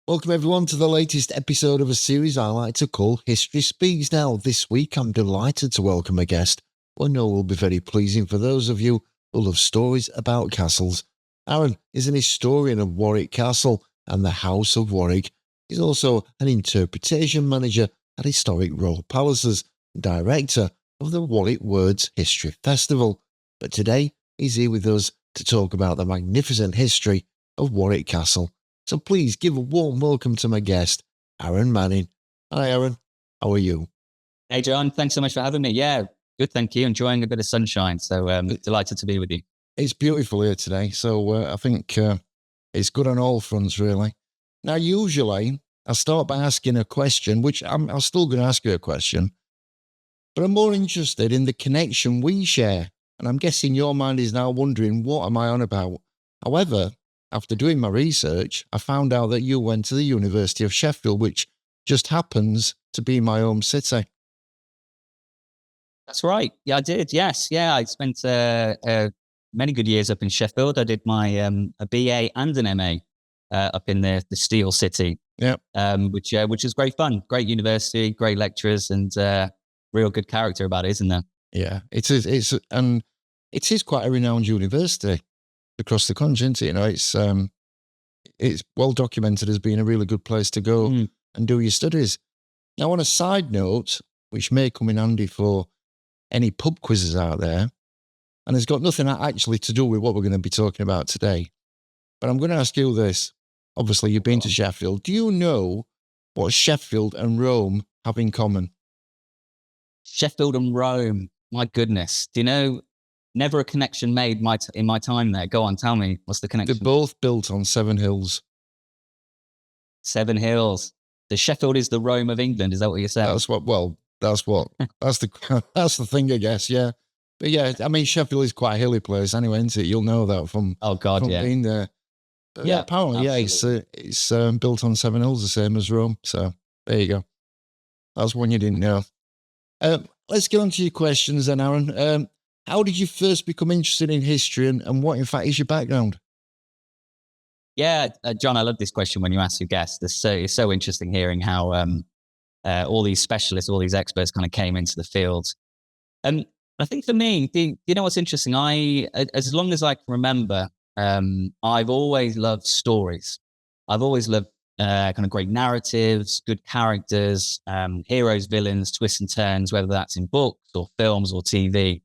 Welcome everyone to the latest episode of a series I like to call History Speaks. Now, this week I'm delighted to welcome a guest who I know will be very pleasing for those of you who love stories about castles. Aaron is an historian of Warwick Castle and the House of Warwick. He's also an interpretation manager at Historic Royal Palaces, director of the Warwick Words History Festival. But today he's here with us to talk about the magnificent history of Warwick Castle. So please give a warm welcome to my guest, Aaron Manning. Hi, Aaron. How are you? Hey, John. Thanks so much for having me. Yeah, good. Thank you. Enjoying a bit of sunshine. So delighted to be with you. It's beautiful here today. So I think it's good on all fronts, really. Now, usually I start by asking a question, which I'm still going to ask you a question, but I'm more interested in the connection we share. And I'm guessing your mind is now wondering, what am I on about? However, after doing my research, I found out that you went to the University of Sheffield, which just happens to be my home city. That's right. Yeah, I did. Yes. Yeah, I spent many good years up in Sheffield. I did my a BA and an MA up in the Steel City. Yeah. Which is great fun. Great university, great lecturers, and real good character about it, isn't there? Yeah, it is. It is quite a renowned university across the country, isn't it? You know, it's well documented as being a really good place to go and do your studies. Now, on a side note, which may come in handy for any pub quizzes out there, and it's got nothing actually to do with what we're going to be talking about today, but I'm going to ask you this. Obviously, you've been to Sheffield. Do you know what Sheffield and Rome have in common? Sheffield and Rome. My goodness. Do you know? Never a connection made in my time there. Go on, tell me, what's the connection? They're both built on 7 hills. 7 hills. The Sheffield is the Rome of England. Is that what you're saying? That's the thing, I guess. Yeah, but yeah, I mean, Sheffield is quite a hilly place anyway, isn't it? You'll know that from being there. But yeah, apparently, absolutely. It's built on 7 hills, the same as Rome. So there you go. That's one you didn't know. Let's get on to your questions then, Aaron. How did you first become interested in history, and what, in fact, is your background? Yeah, John, I love this question when you ask your guests. It's so interesting hearing how all these specialists, all these experts kind of came into the field. And I think for me, do you know what's interesting? As long as I can remember, I've always loved stories. I've always loved kind of great narratives, good characters, heroes, villains, twists and turns, whether that's in books or films or TV.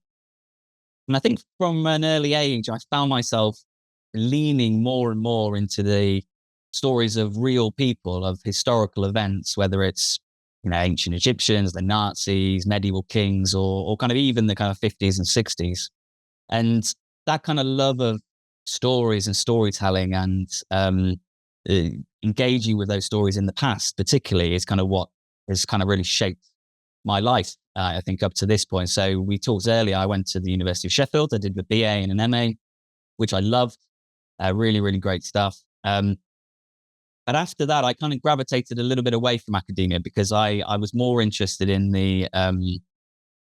And I think from an early age, I found myself leaning more and more into the stories of real people, of historical events, whether it's, you know, ancient Egyptians, the Nazis, medieval kings, or kind of even the kind of 50s and 60s. And that kind of love of stories and storytelling and engaging with those stories in the past, particularly, is kind of what has kind of really shaped my life, I think, up to this point. So we talked earlier, I went to the University of Sheffield. I did the BA and an MA, which I loved. Really, really great stuff. But after that, I kind of gravitated a little bit away from academia because I was more interested in the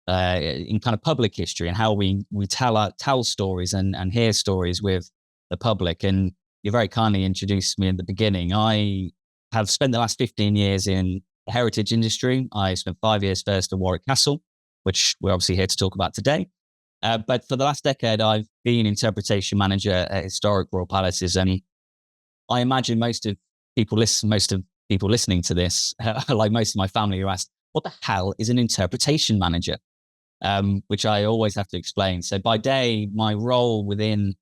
in kind of public history and how we tell stories and hear stories with the public. And you very kindly introduced me in the beginning. I have spent the last 15 years in the heritage industry. I spent 5 years first at Warwick Castle, which we're obviously here to talk about today. But for the last decade, I've been interpretation manager at Historic Royal Palaces. And I imagine most of people listening to this, like most of my family, who asked, what the hell is an interpretation manager? Which I always have to explain. So by day, my role within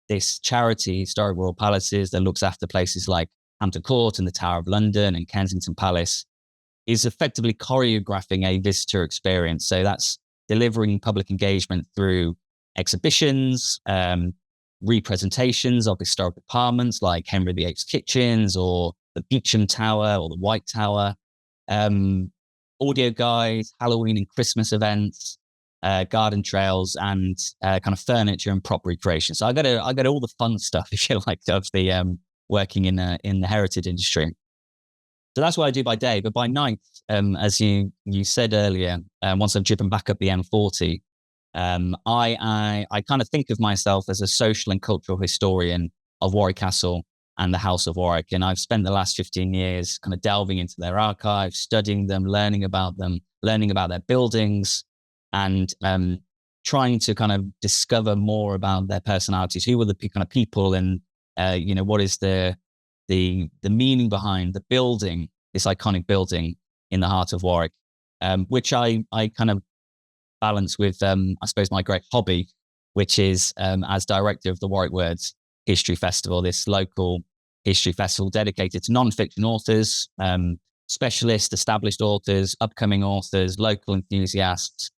this charity, Historic Royal Palaces, that looks after places like Hampton Court and the Tower of London and Kensington Palace, is effectively choreographing a visitor experience. So that's delivering public engagement through exhibitions, representations of historic departments like Henry VIII's kitchens or the Beauchamp Tower or the White Tower, audio guides, Halloween and Christmas events, garden trails, and kind of furniture and prop recreation. So I got all the fun stuff, if you like, of the working in the heritage industry. So that's what I do by day. But by night, as you said earlier, once I've driven back up the M40, I kind of think of myself as a social and cultural historian of Warwick Castle and the House of Warwick. And I've spent the last 15 years kind of delving into their archives, studying them, learning about their buildings, and trying to kind of discover more about their personalities. Who were the kind of people, and what is the meaning behind the building, this iconic building in the heart of Warwick, which I kind of balance with, I suppose, my great hobby, which is as director of the Warwick Words History Festival, this local history festival dedicated to non-fiction authors, specialist, established authors, upcoming authors, local enthusiasts,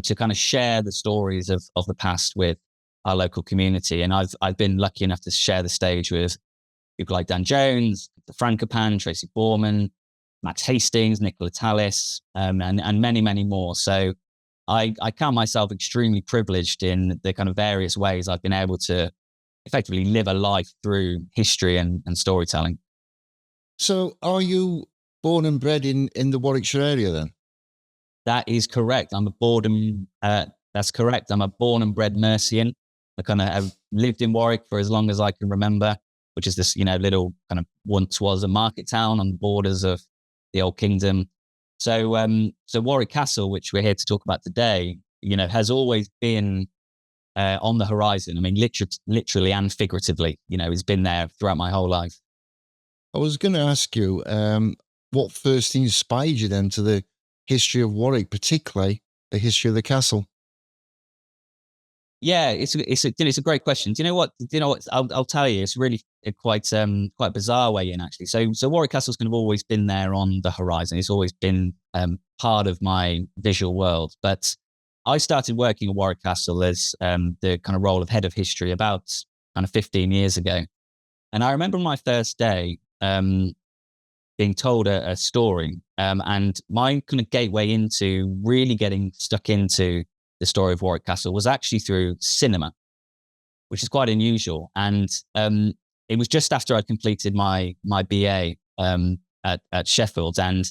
to kind of share the stories of the past with our local community. And I've been lucky enough to share the stage with people like Dan Jones, Frankopan, Tracy Borman, Max Hastings, Nicola Tallis, and many, many more. So I count myself extremely privileged in the kind of various ways I've been able to effectively live a life through history and storytelling. So are you born and bred in the Warwickshire area then? That is correct. That's correct. I'm a born and bred Mercian. I kind of have lived in Warwick for as long as I can remember, which is this, little kind of once was a market town on the borders of the Old Kingdom. So Warwick Castle, which we're here to talk about today, has always been on the horizon. I mean, literally and figuratively, it's been there throughout my whole life. I was going to ask you, what first inspired you then to the history of Warwick, particularly the history of the castle? Yeah, it's a great question. Do you know what? I'll tell you. It's really quite bizarre way in, actually. So Warwick Castle's kind of always been there on the horizon. It's always been part of my visual world. But I started working at Warwick Castle as the kind of role of head of history about kind of 15 years ago. And I remember my first day being told a story, and my kind of gateway into really getting stuck into the story of Warwick Castle was actually through cinema, which is quite unusual. And it was just after I'd completed my BA at Sheffield. And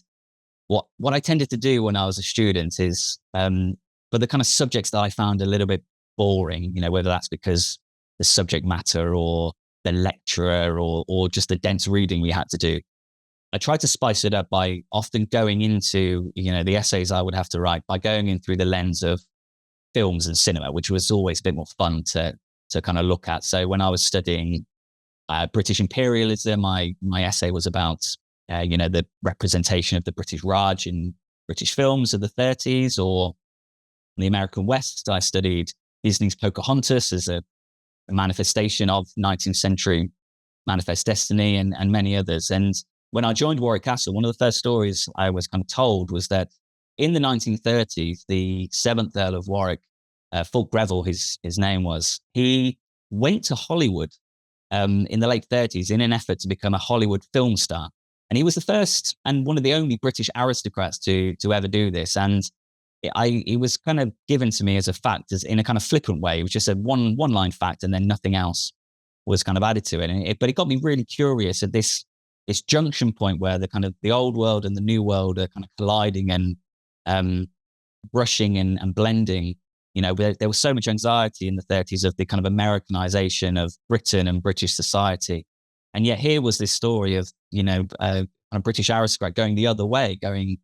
what I tended to do when I was a student is, for the kind of subjects that I found a little bit boring, whether that's because the subject matter or the lecturer or just the dense reading we had to do, I tried to spice it up by often going into, the essays I would have to write by going in through the lens of films and cinema, which was always a bit more fun to kind of look at. So when I was studying British imperialism, my essay was about, the representation of the British Raj in British films of the 30s, or in the American West, I studied Disney's Pocahontas as a manifestation of 19th century manifest destiny, and many others. And when I joined Warwick Castle, one of the first stories I was kind of told was that in the 1930s, the 7th Earl of Warwick, Fulk Greville, his name was, he went to Hollywood in the late 30s in an effort to become a Hollywood film star. And he was the first and one of the only British aristocrats to ever do this. And it was kind of given to me as a fact, as in a kind of flippant way. It was just a one-line fact, and then nothing else was kind of added to it. But it got me really curious at this junction point where the kind of the old world and the new world are kind of colliding and brushing and blending. There was so much anxiety in the 30s of the kind of Americanization of Britain and British society. And yet here was this story of, a British aristocrat going the other way, going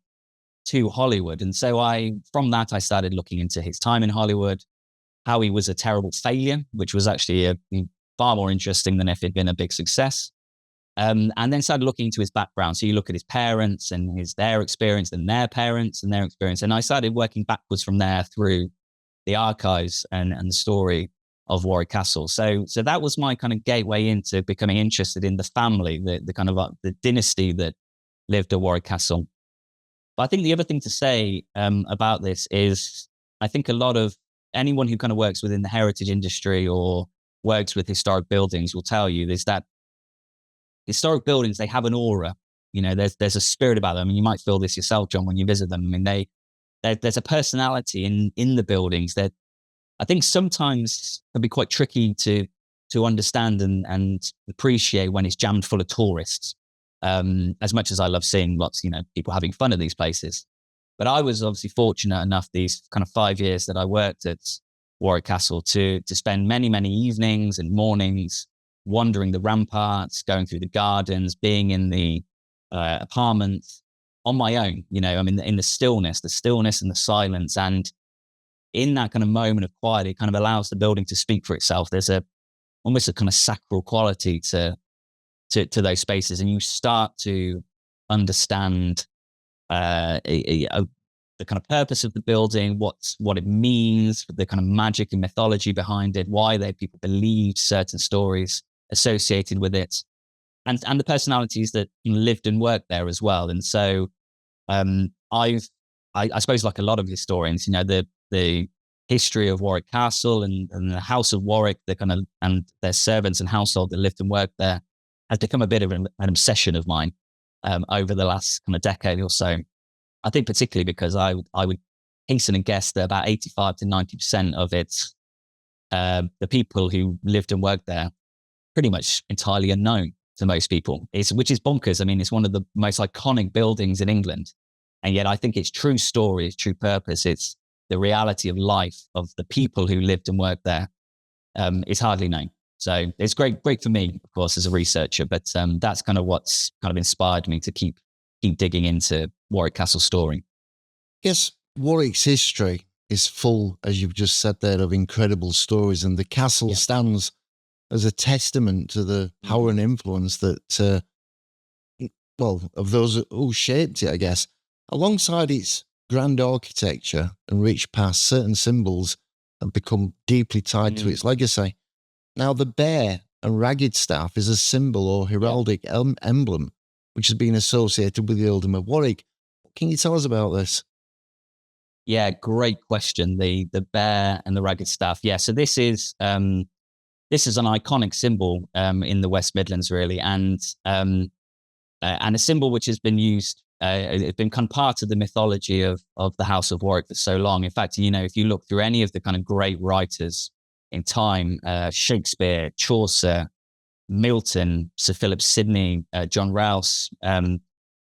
to Hollywood. And so from that, I started looking into his time in Hollywood, how he was a terrible failure, which was actually far more interesting than if he'd been a big success. And then started looking into his background. So you look at his parents and their experience, and their parents and their experience. And I started working backwards from there through the archives and the story of Warwick Castle. So that was my kind of gateway into becoming interested in the family, the kind of the dynasty that lived at Warwick Castle. But I think the other thing to say about this is, I think a lot of anyone who kind of works within the heritage industry or works with historic buildings will tell you is that historic buildings, they have an aura. There's a spirit about them. And you might feel this yourself, John, when you visit them. I mean, there's a personality in the buildings that I think sometimes can be quite tricky to understand and appreciate when it's jammed full of tourists. As much as I love seeing lots, people having fun at these places. But I was obviously fortunate enough these kind of 5 years that I worked at Warwick Castle to spend many, many evenings and mornings wandering the ramparts, going through the gardens, being in the apartments on my own, I mean, in the stillness and the silence. And in that kind of moment of quiet, it kind of allows the building to speak for itself. There's almost a kind of sacral quality to those spaces. And you start to understand the kind of purpose of the building, what it means, the kind of magic and mythology behind it, why people believed certain stories associated with it, and the personalities that lived and worked there as well. And so I suppose, like a lot of historians, the history of Warwick Castle and the House of Warwick, and their servants and household that lived and worked there, has become a bit of an obsession of mine over the last kind of decade or so. I think particularly because I would hasten and guess that about 85 to 90% of it, the people who lived and worked there, pretty much entirely unknown to most people, which is bonkers. I mean, it's one of the most iconic buildings in England. And yet I think its true story, its true purpose, it's the reality of life of the people who lived and worked there, is hardly known. So it's great for me, of course, as a researcher, but that's kind of what's kind of inspired me to keep digging into Warwick Castle story. Yes, Warwick's history is full, as you've just said there, of incredible stories, and the castle stands as a testament to the power and influence that, of those who shaped it, I guess. Alongside its grand architecture and rich past, certain symbols have become deeply tied to its legacy. Now, the bear and ragged staff is a symbol or heraldic emblem which has been associated with the earldom of Warwick. What can you tell us about this? Yeah, great question. The bear and the ragged staff. Yeah, so this is an iconic symbol in the West Midlands, really, and a symbol which has been used. It's been kind of part of the mythology of the House of Warwick for so long. In fact, if you look through any of the kind of great writers in time, Shakespeare, Chaucer, Milton, Sir Philip Sidney, John Rouse,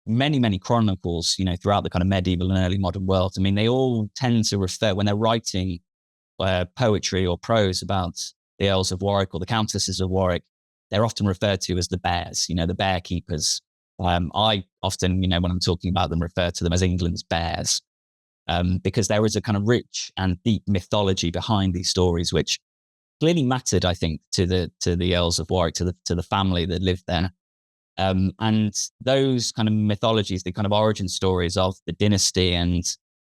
many chronicles, throughout the kind of medieval and early modern world. I mean, they all tend to refer, when they're writing poetry or prose about the Earls of Warwick or the Countesses of Warwick, they're often referred to as the bears, the bear keepers. I often, when I'm talking about them, refer to them as England's bears, because there is a kind of rich and deep mythology behind these stories, which clearly mattered, I think, to the Earls of Warwick, to the family that lived there. And those kind of mythologies, the kind of origin stories of the dynasty and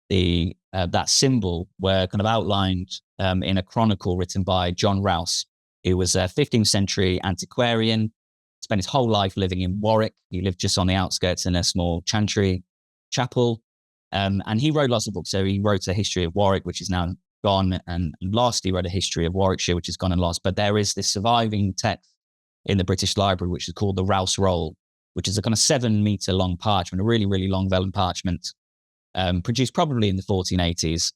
that symbol were kind of outlined in a chronicle written by John Rouse, who was a 15th century antiquarian, spent his whole life living in Warwick. He lived just on the outskirts in a small chantry chapel. And he wrote lots of books. So he wrote a history of Warwick, which is now gone, and last he wrote a history of Warwickshire, which has gone and lost. But there is this surviving text in the British Library, which is called the Rouse Roll, which is a kind of 7-meter long parchment, a really, really long vellum parchment, produced probably in the 1480s.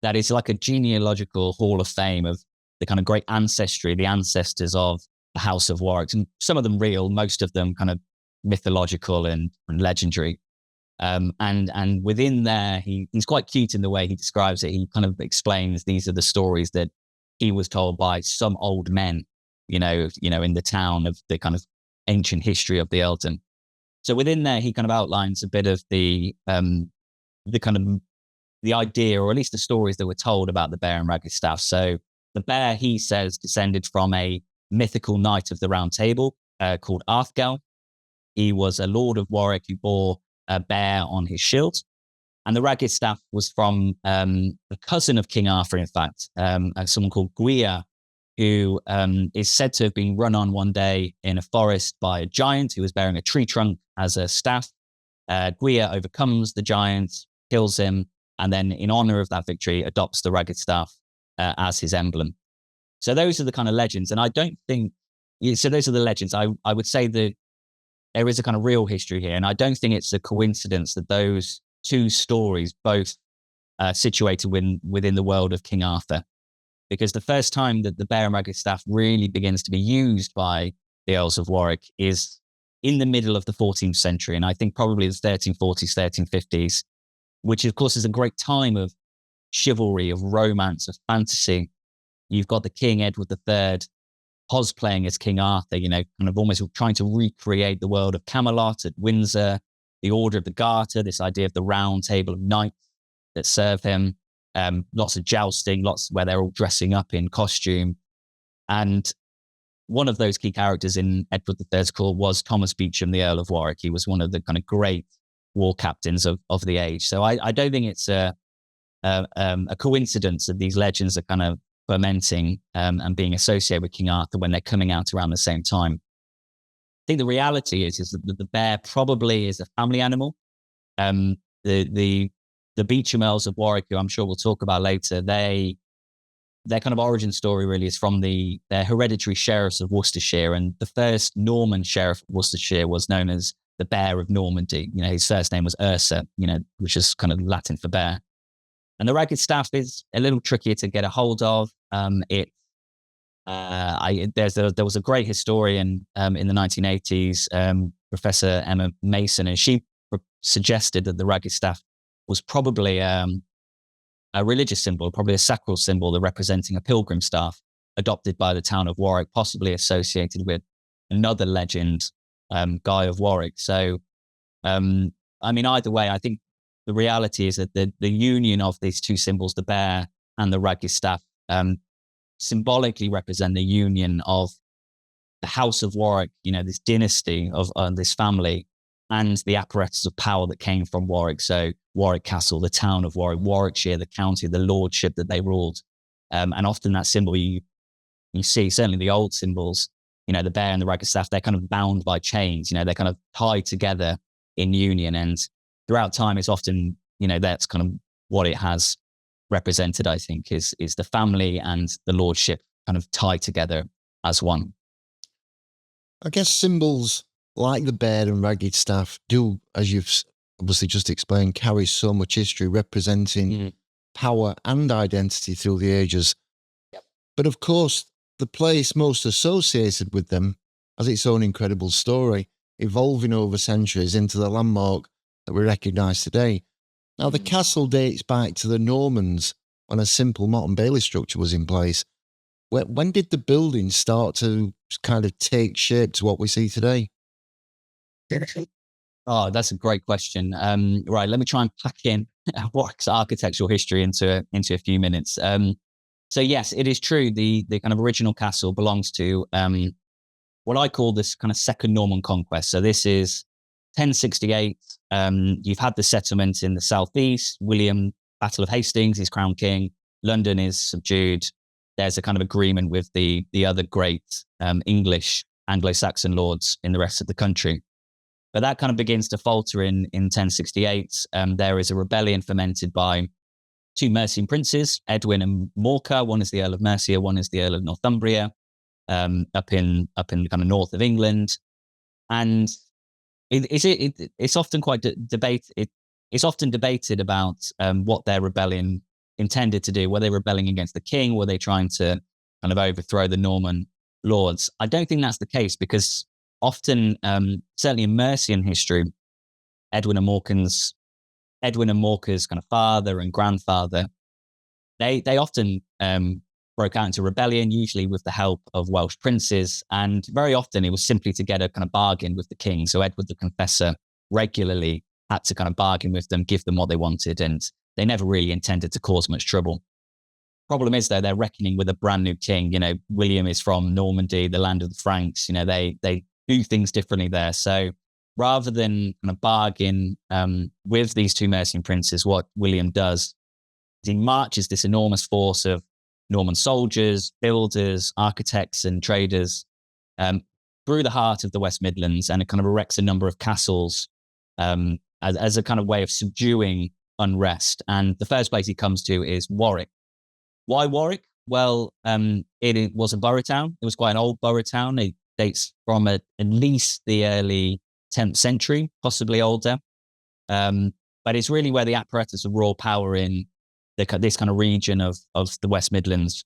That is like a genealogical hall of fame of the kind of great ancestry, the ancestors of the House of Warwick, and some of them real, most of them kind of mythological and legendary. And within there, he's quite cute in the way he describes it. He kind of explains these are the stories that he was told by some old men, in the town, of the kind of ancient history of the earldom. So within there, he kind of outlines a bit of the idea, or at least the stories that were told about the bear and ragged staff. So the bear, he says, descended from a mythical knight of the Round Table called Arthgel. He was a lord of Warwick who bore a bear on his shield. And the ragged staff was from a cousin of King Arthur, in fact, someone called Gwyr, who is said to have been run on one day in a forest by a giant who was bearing a tree trunk as a staff. Gwyr overcomes the giant, kills him, and then in honor of that victory, adopts the ragged staff as his emblem. So those are the kind of legends. And I don't think, so those are the legends. I would say that there is a kind of real history here. And I don't think it's a coincidence that those two stories both situated within the world of King Arthur. Because the first time that the bear and ragged staff really begins to be used by the Earls of Warwick is in the middle of the 14th century. And I think probably the 1340s, 1350s, which of course is a great time of chivalry, of romance, of fantasy. You've got the King Edward III cosplaying as King Arthur, kind of almost trying to recreate the world of Camelot at Windsor, the Order of the Garter, this idea of the round table of knights that serve him, lots of jousting, lots where they're all dressing up in costume. And one of those key characters in Edward III's court was Thomas Beauchamp, the Earl of Warwick. He was one of the kind of great war captains of the age. So I don't think it's a coincidence that these legends are kind of fermenting and being associated with King Arthur when they're coming out around the same time. I think the reality is that the bear probably is a family animal. The Beauchamp Earls of Warwick, who I'm sure we'll talk about later, their kind of origin story really is from their hereditary sheriffs of Worcestershire, and the first Norman sheriff of Worcestershire was known as the Bear of Normandy. His first name was Ursa, which is kind of Latin for bear. And the ragged staff is a little trickier to get a hold of. There was a great historian in the 1980s, Professor Emma Mason, and she suggested that the ragged staff was probably a religious symbol, probably a sacral symbol representing a pilgrim staff adopted by the town of Warwick, possibly associated with another legend, Guy of Warwick. So, either way, I think the reality is that the union of these two symbols, the bear and the ragged staff, symbolically represent the union of the House of Warwick, this dynasty of this family, and the apparatus of power that came from Warwick. So Warwick Castle, the town of Warwick, Warwickshire, the county, the lordship that they ruled. And often that symbol you see, certainly the old symbols, the bear and the ragged staff, they're kind of bound by chains, they're kind of tied together in union. And throughout time, it's often, that's kind of what it has represented, I think, is the family and the lordship kind of tied together as one. I guess symbols like the bear and ragged staff do, as you've obviously just explained, carry so much history representing power and identity through the ages. Yep. But of course, the place most associated with them has its own incredible story, evolving over centuries into the landmark that we recognise today. Now, the castle dates back to the Normans when a simple motte and bailey structure was in place. When did the building start to kind of take shape to what we see today? Oh, that's a great question. Right, let me try and pack in Warwick's architectural history into a few minutes. So yes, it is true. The kind of original castle belongs to what I call this kind of second Norman conquest. So this is 1068. You've had the settlement in the southeast. William, Battle of Hastings, he's crowned king. London is subdued. There's a kind of agreement with the other great English Anglo-Saxon lords in the rest of the country. But that kind of begins to falter in 1068. There is a rebellion fomented by two Mercian princes, Edwin and Morcar. One is the Earl of Mercia, one is the Earl of Northumbria, up in the kind of north of England. And it's often quite it's often debated about what their rebellion intended to do. Were they rebelling against the king? Were they trying to kind of overthrow the Norman lords? I don't think that's the case, because often, certainly in Mercian history, Edwin and Morcar's kind of father and grandfather, they often broke out into rebellion, usually with the help of Welsh princes. And very often it was simply to get a kind of bargain with the king. So Edward the Confessor regularly had to kind of bargain with them, give them what they wanted. And they never really intended to cause much trouble. Problem is, though, they're reckoning with a brand new king. William is from Normandy, the land of the Franks. They do things differently there. So rather than kind of bargain with these two Mercian princes, what William does is he marches this enormous force of Norman soldiers, builders, architects, and traders through the heart of the West Midlands, and it kind of erects a number of castles as a kind of way of subduing unrest. And the first place he comes to is Warwick. Why Warwick? Well, it was a borough town. It was quite an old borough town. It dates from at least the early 10th century, possibly older. But it's really where the apparatus of royal power in this kind of region of the West Midlands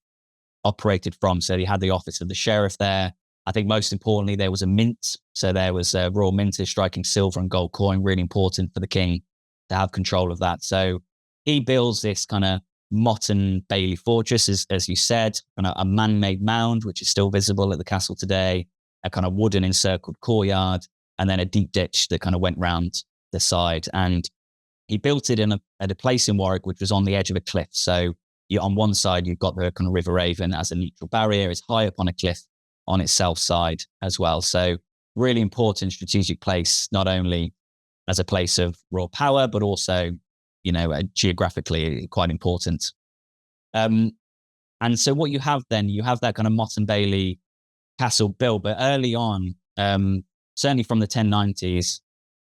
operated from. So you had the office of the sheriff there. I think most importantly, there was a mint. So there was royal minters striking silver and gold coin, really important for the king to have control of that. So he builds this kind of Motte and Bailey Fortress, as you said, kind of a man-made mound, which is still visible at the castle today, a kind of wooden encircled courtyard, and then a deep ditch that kind of went round the side. And he built it at a place in Warwick, which was on the edge of a cliff. So on one side, you've got the kind of River Avon as a neutral barrier. It's high up on a cliff on its south side as well. So really important strategic place, not only as a place of royal power, but also, geographically quite important. And so what you have then, you have that kind of Motte and Bailey castle built, but early on, certainly from the 1090s,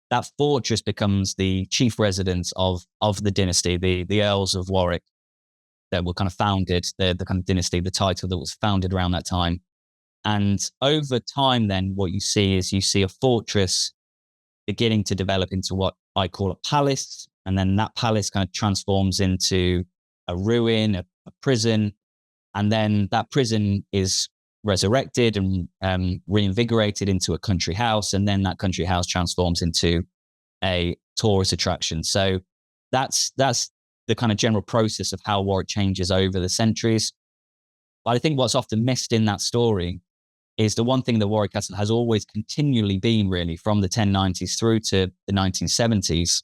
that fortress becomes the chief residence of the dynasty, the Earls of Warwick that were kind of founded, the kind of dynasty, the title that was founded around that time. And over time then, what you see a fortress beginning to develop into what I call a palace. And then that palace kind of transforms into a ruin, a prison. And then that prison is resurrected and reinvigorated into a country house. And then that country house transforms into a tourist attraction. So that's the kind of general process of how Warwick changes over the centuries. But I think what's often missed in that story is the one thing that Warwick Castle has always continually been, really, from the 1090s through to the 1970s,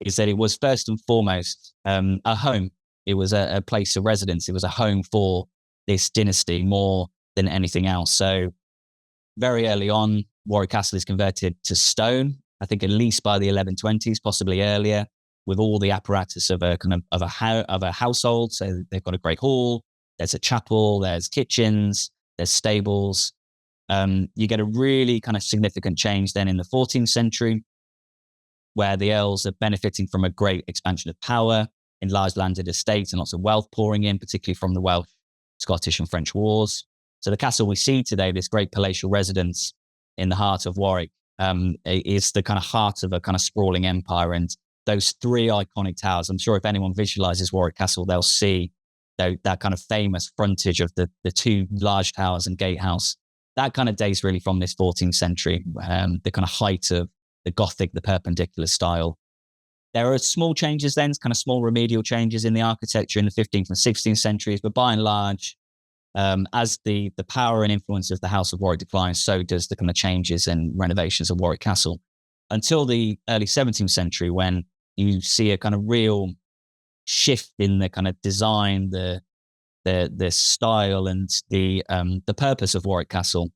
is that it was first and foremost a home. It was a place of residence. It was a home for this dynasty more than anything else. So very early on, Warwick Castle is converted to stone, I think at least by the 1120s, possibly earlier, with all the apparatus of a household. So they've got a great hall, there's a chapel, there's kitchens, there's stables. You get a really kind of significant change then in the 14th century, where the earls are benefiting from a great expansion of power, enlarged landed estates, and lots of wealth pouring in, particularly from the Welsh, Scottish, and French wars. So the castle we see today, this great palatial residence in the heart of Warwick, is the kind of heart of a kind of sprawling empire. And those three iconic towers, I'm sure if anyone visualizes Warwick Castle, they'll see that kind of famous frontage of the two large towers and gatehouse. That kind of dates really from this 14th century, the kind of height of the Gothic, the Perpendicular style. There are small changes then, kind of small remedial changes in the architecture in the 15th and 16th centuries, but by and large, as the power and influence of the House of Warwick declines, so does the kind of changes and renovations of Warwick Castle. Until the early 17th century, when you see a kind of real shift in the kind of design, the style, and the purpose of Warwick Castle,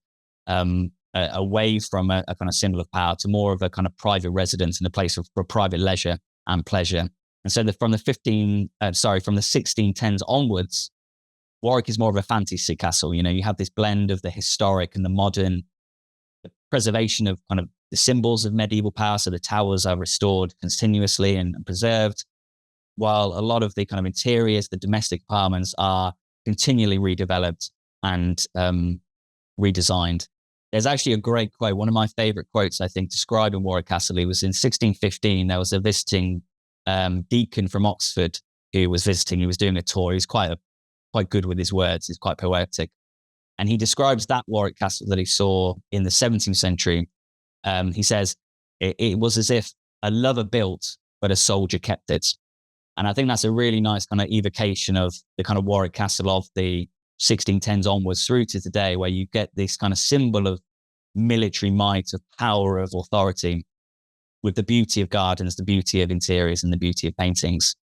away from a kind of symbol of power to more of a kind of private residence and a place for private leisure and pleasure. And so from the 1610s onwards, Warwick is more of a fantasy castle. You have this blend of the historic and the modern, the preservation of kind of the symbols of medieval power. So the towers are restored continuously and preserved, while a lot of the kind of interiors, the domestic apartments, are continually redeveloped and redesigned. There's actually a great quote, one of my favorite quotes, I think, describing Warwick Castle. It was in 1615. There was a visiting deacon from Oxford who was visiting. He was doing a tour. He's quite good with his words. He's quite poetic. And he describes that Warwick Castle that he saw in the 17th century. He says, it was as if a lover built, but a soldier kept it. And I think that's a really nice kind of evocation of the kind of Warwick Castle of the 1610s onwards through to today, where you get this kind of symbol of military might, of power, of authority, with the beauty of gardens, the beauty of interiors, and the beauty of paintings.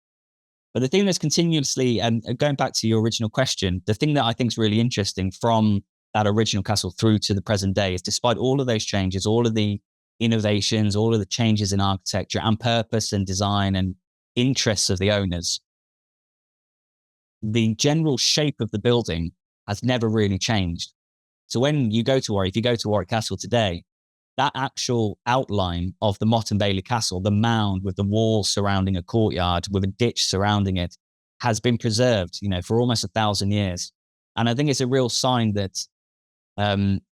But the thing that's continuously, and going back to your original question, the thing that I think is really interesting from that original castle through to the present day is, despite all of those changes, all of the innovations, all of the changes in architecture and purpose and design and interests of the owners, the general shape of the building has never really changed. So when you go to Warwick, if you go to Warwick Castle today, that actual outline of the Motte and Bailey Castle, the mound with the wall surrounding a courtyard with a ditch surrounding it, has been preserved, for almost 1,000 years. And I think it's a real sign that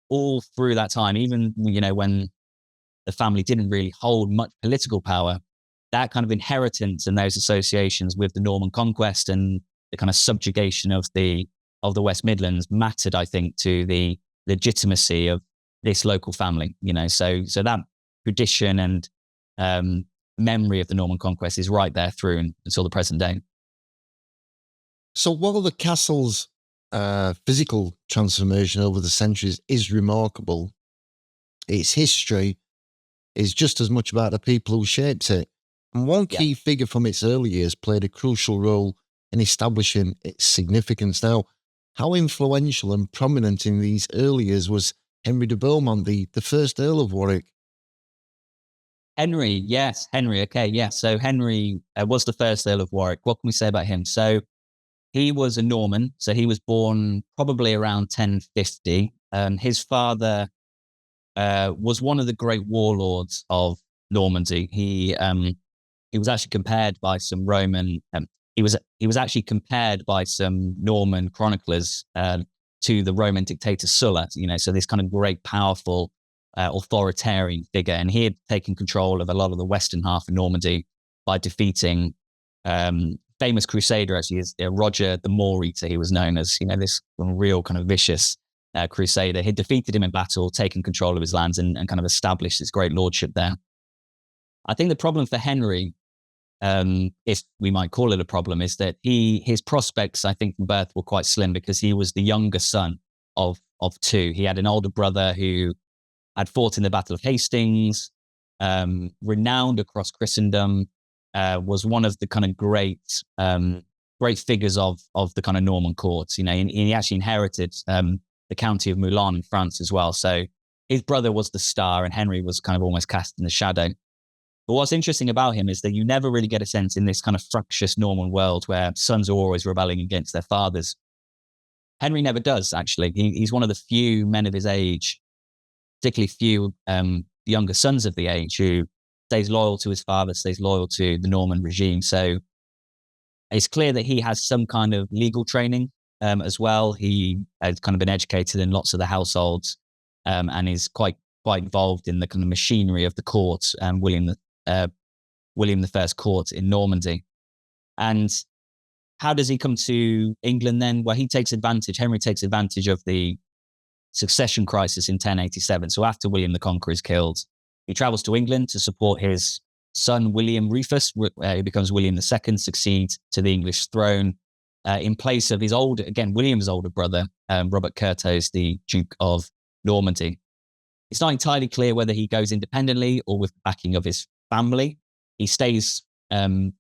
all through that time, even, when the family didn't really hold much political power, that kind of inheritance and those associations with the Norman conquest and the kind of subjugation of the West Midlands mattered, I think, to the legitimacy of this local family. So that tradition and memory of the Norman conquest is right there through until the present day. So while the castle's physical transformation over the centuries is remarkable, its history is just as much about the people who shaped it. And one Yeah. key figure from its early years played a crucial role in establishing its significance. Now, how influential and prominent in these early years was Henry de Beaumont, the first Earl of Warwick? Henry, yes, Henry. Okay, yes. So Henry was the first Earl of Warwick. What can we say about him? So he was a Norman. So he was born probably around 1050. His father was one of the great warlords of Normandy. He was actually compared by some Roman. He was actually compared by some Norman chroniclers to the Roman dictator Sulla. You know, so this kind of great, powerful, authoritarian figure, and he had taken control of a lot of the western half of Normandy by defeating famous crusader. Actually, is Roger the Moor Eater. He was known as, you know, this real kind of vicious crusader. He defeated him in battle, taken control of his lands, and kind of established his great lordship there. I think the problem for Henry, if we might call it a problem, is that his prospects, I think, from birth were quite slim because he was the younger son of two. He had an older brother who had fought in the Battle of Hastings, renowned across Christendom, was one of the kind of great figures of the kind of Norman courts. You know, and he actually inherited the county of Moulins in France as well. So his brother was the star, and Henry was kind of almost cast in the shadow. But what's interesting about him is that you never really get a sense in this kind of fractious Norman world where sons are always rebelling against their fathers. Henry never does, actually. He's one of the few men of his age, particularly few younger sons of the age, who stays loyal to his father, stays loyal to the Norman regime. So it's clear that he has some kind of legal training as well. He has kind of been educated in lots of the households and is quite involved in the kind of machinery of the court, William the First court in Normandy. And how does he come to England then? Well, Henry takes advantage of the succession crisis in 1087. So after William the Conqueror is killed, he travels to England to support his son, William Rufus, who becomes William II, succeeds to the English throne in place of William's older brother, Robert Curthose, the Duke of Normandy. It's not entirely clear whether he goes independently or with the backing of his family. He stays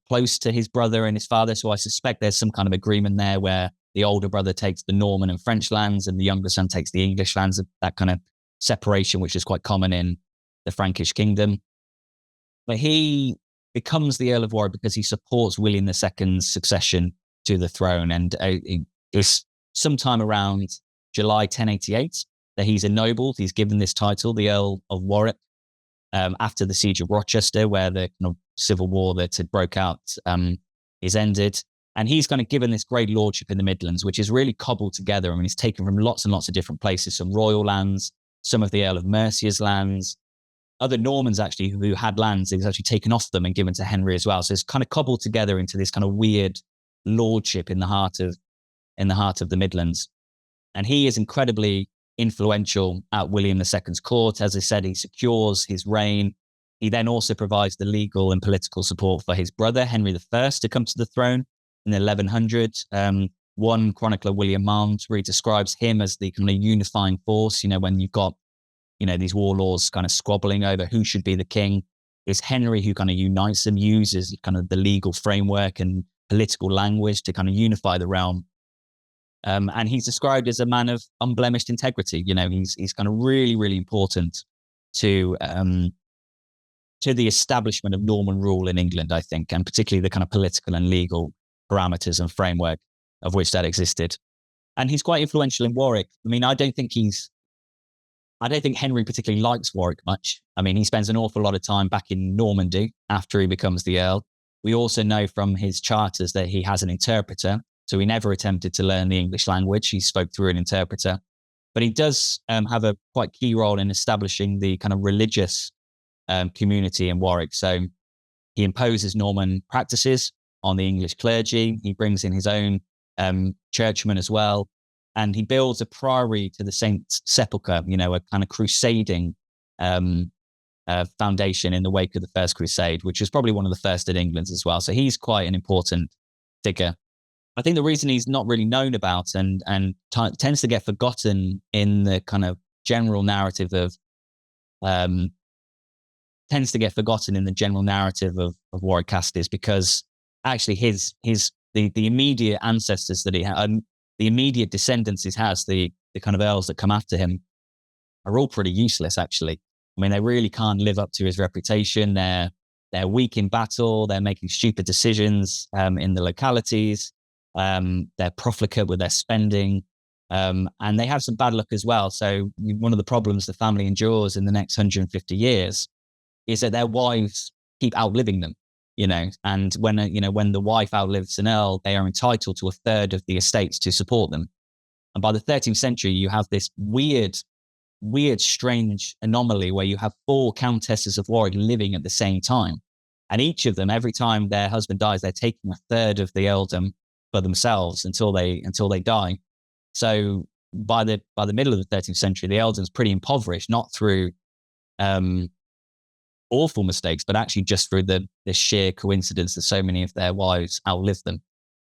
close to his brother and his father, so I suspect there's some kind of agreement there where the older brother takes the Norman and French lands and the younger son takes the English lands, that kind of separation, which is quite common in the Frankish kingdom. But he becomes the Earl of Warwick because he supports William II's succession to the throne. And it's sometime around July 1088 that he's ennobled. He's given this title, the Earl of Warwick, after the siege of Rochester, where the kind of civil war that had broke out is ended. And he's kind of given this great lordship in the Midlands, which is really cobbled together. I mean, it's taken from lots and lots of different places, some royal lands, some of the Earl of Mercia's lands, other Normans actually who had lands, he's actually taken off them and given to Henry as well. So it's kind of cobbled together into this kind of weird lordship in the heart of the Midlands. And he is incredibly influential at William II's court. As I said, he secures his reign. He then also provides the legal and political support for his brother, Henry I, to come to the throne in 1100. One chronicler, William Malmesbury, describes him as the kind of unifying force. You know, when you've got, you know, these warlords kind of squabbling over who should be the king, it's Henry who kind of unites them, uses kind of the legal framework and political language to kind of unify the realm. And he's described as a man of unblemished integrity. You know, he's kind of really, really important to the establishment of Norman rule in England, I think, and particularly the kind of political and legal parameters and framework of which that existed. And he's quite influential in Warwick. I mean, I don't think Henry particularly likes Warwick much. I mean, he spends an awful lot of time back in Normandy after he becomes the Earl. We also know from his charters that he has an interpreter. So he never attempted to learn the English language. He spoke through an interpreter. But he does have a quite key role in establishing the kind of religious community in Warwick. So he imposes Norman practices on the English clergy. He brings in his own churchmen as well. And he builds a priory to the Saint's Sepulchre, you know, a kind of crusading foundation in the wake of the First Crusade, which was probably one of the first in England as well. So he's quite an important figure. I think the reason he's not really known about and tends to get forgotten in the kind of general narrative of Warwick Castle is because actually the immediate ancestors that he had, the immediate descendants he has, the kind of earls that come after him, are all pretty useless, actually. I mean, they really can't live up to his reputation. They're weak in battle. They're making stupid decisions in the localities. They're profligate with their spending. And they have some bad luck as well. So one of the problems the family endures in the next 150 years is that their wives keep outliving them, and when the wife outlives an earl, they are entitled to a third of the estates to support them. And by the 13th century, you have this weird, strange anomaly where you have 4 countesses of Warwick living at the same time. And each of them, every time their husband dies, they're taking a third of the earldom for themselves until they die. So by the middle of the 13th century, the earldom's pretty impoverished, not through awful mistakes, but actually just through the sheer coincidence that so many of their wives outlived them.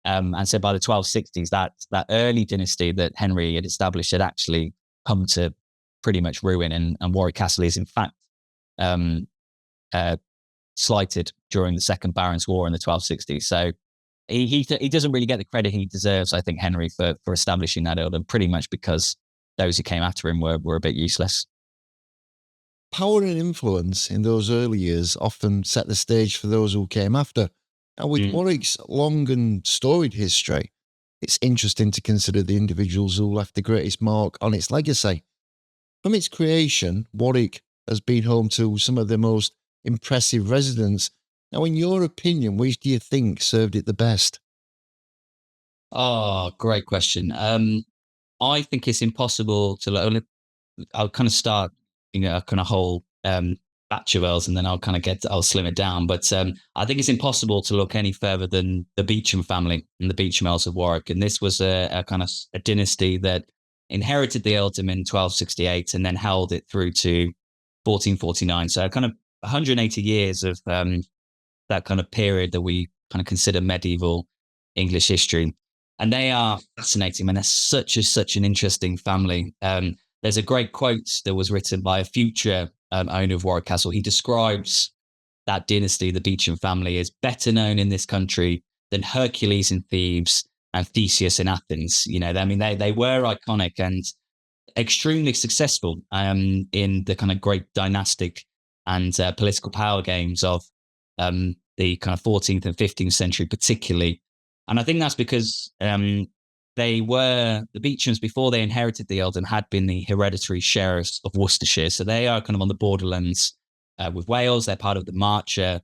And so by the 1260s, that early dynasty that Henry had established had actually come to pretty much ruin, and Warwick Castle is in fact slighted during the Second Barons' War in the 1260s. So he doesn't really get the credit he deserves, I think, Henry, for establishing that earldom, pretty much because those who came after him were a bit useless. Power and influence in those early years often set the stage for those who came after. And with Warwick's long and storied history, it's interesting to consider the individuals who left the greatest mark on its legacy. From its creation, Warwick has been home to some of the most impressive residents. Now, in your opinion, which do you think served it the best? Oh, great question. I think it's impossible to. I'll kind of start, a kind of whole batch of earls, and then I'll slim it down. But I think it's impossible to look any further than the Beauchamp family and the Beauchamp Earls of Warwick. And this was a kind of a dynasty that inherited the earldom in 1268 and then held it through to 1449. So kind of 180 years of that kind of period that we kind of consider medieval English history. And they are fascinating, man. They're such an interesting family. There's a great quote that was written by a future owner of Warwick Castle. He describes that dynasty, the Beauchamp family, as better known in this country than Hercules in Thebes and Theseus in Athens. They were iconic and extremely successful in the kind of great dynastic and political power games of the kind of 14th and 15th century, particularly. And I think that's because the Beauchamps, before they inherited the earldom, had been the hereditary sheriffs of Worcestershire. So they are kind of on the borderlands with Wales. They're part of the Marcher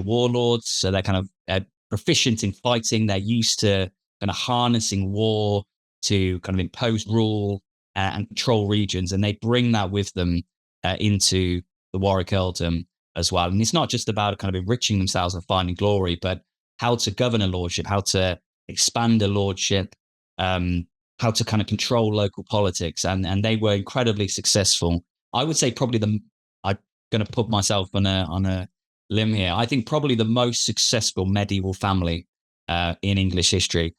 warlords. So they're kind of proficient in fighting. They're used to kind of harnessing war to kind of impose rule and control regions. And they bring that with them into the Warwick earldom as well. And it's not just about kind of enriching themselves and finding glory, but how to govern a lordship, how to expand a lordship, how to kind of control local politics. And they were incredibly successful. I would say probably I'm going to put myself on a limb here. I think probably the most successful medieval family in English history,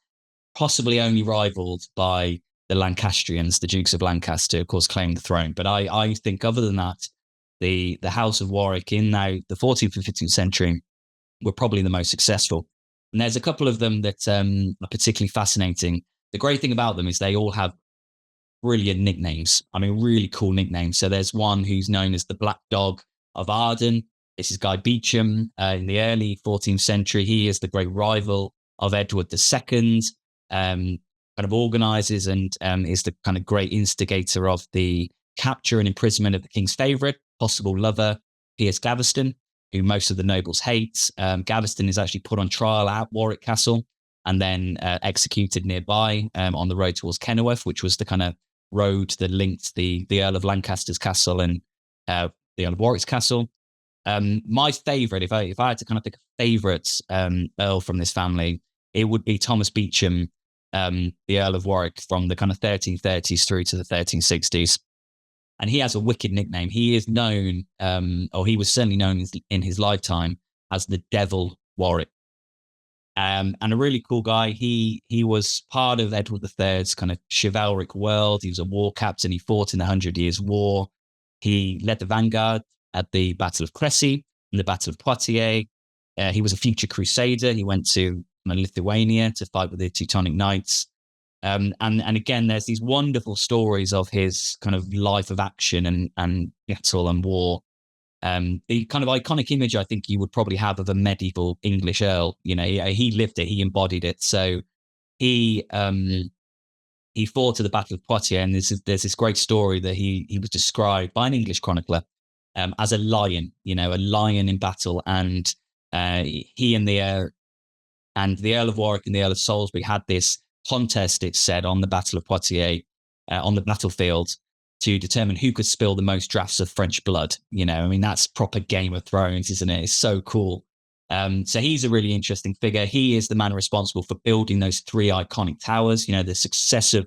possibly only rivaled by the Lancastrians, the Dukes of Lancaster, of course, claimed the throne. But I think other than that, the House of Warwick in now the 14th and 15th century were probably the most successful. And there's a couple of them that are particularly fascinating. The great thing about them is they all have brilliant nicknames. I mean, really cool nicknames. So there's one who's known as the Black Dog of Arden. This is Guy Beauchamp in the early 14th century. He is the great rival of Edward II, kind of organizes and is the kind of great instigator of the capture and imprisonment of the king's favorite, possible lover, Piers Gaveston, who most of the nobles hate. Gaveston is actually put on trial at Warwick Castle and then executed nearby on the road towards Kenilworth, which was the kind of road that linked the Earl of Lancaster's castle and the Earl of Warwick's castle. My favorite, if I had to kind of pick a favorite Earl from this family, it would be Thomas Beauchamp, the Earl of Warwick from the kind of 1330s through to the 1360s. And he has a wicked nickname. He is known, or he was certainly known in his lifetime as the Devil Warwick. and a really cool guy. He was part of Edward III's kind of chivalric world. He was a war captain. He fought in the 100 Years' War. He led the vanguard at the Battle of Crécy and the Battle of Poitiers. He was a future crusader. He went to Lithuania to fight with the Teutonic Knights. And again, there's these wonderful stories of his kind of life of action and battle and war. The kind of iconic image I think you would probably have of a medieval English earl. You know, he lived it, he embodied it. So he fought at the Battle of Poitiers, and there's this great story that he was described by an English chronicler as a lion. You know, a lion in battle, and he and the Earl of Warwick and the Earl of Salisbury had this contest, it's said, on the Battle of Poitiers, on the battlefield, to determine who could spill the most drafts of French blood. You know, I mean, that's proper Game of Thrones, isn't it? It's so cool. So he's a really interesting figure. He is the man responsible for building those 3 iconic towers. You know, the success of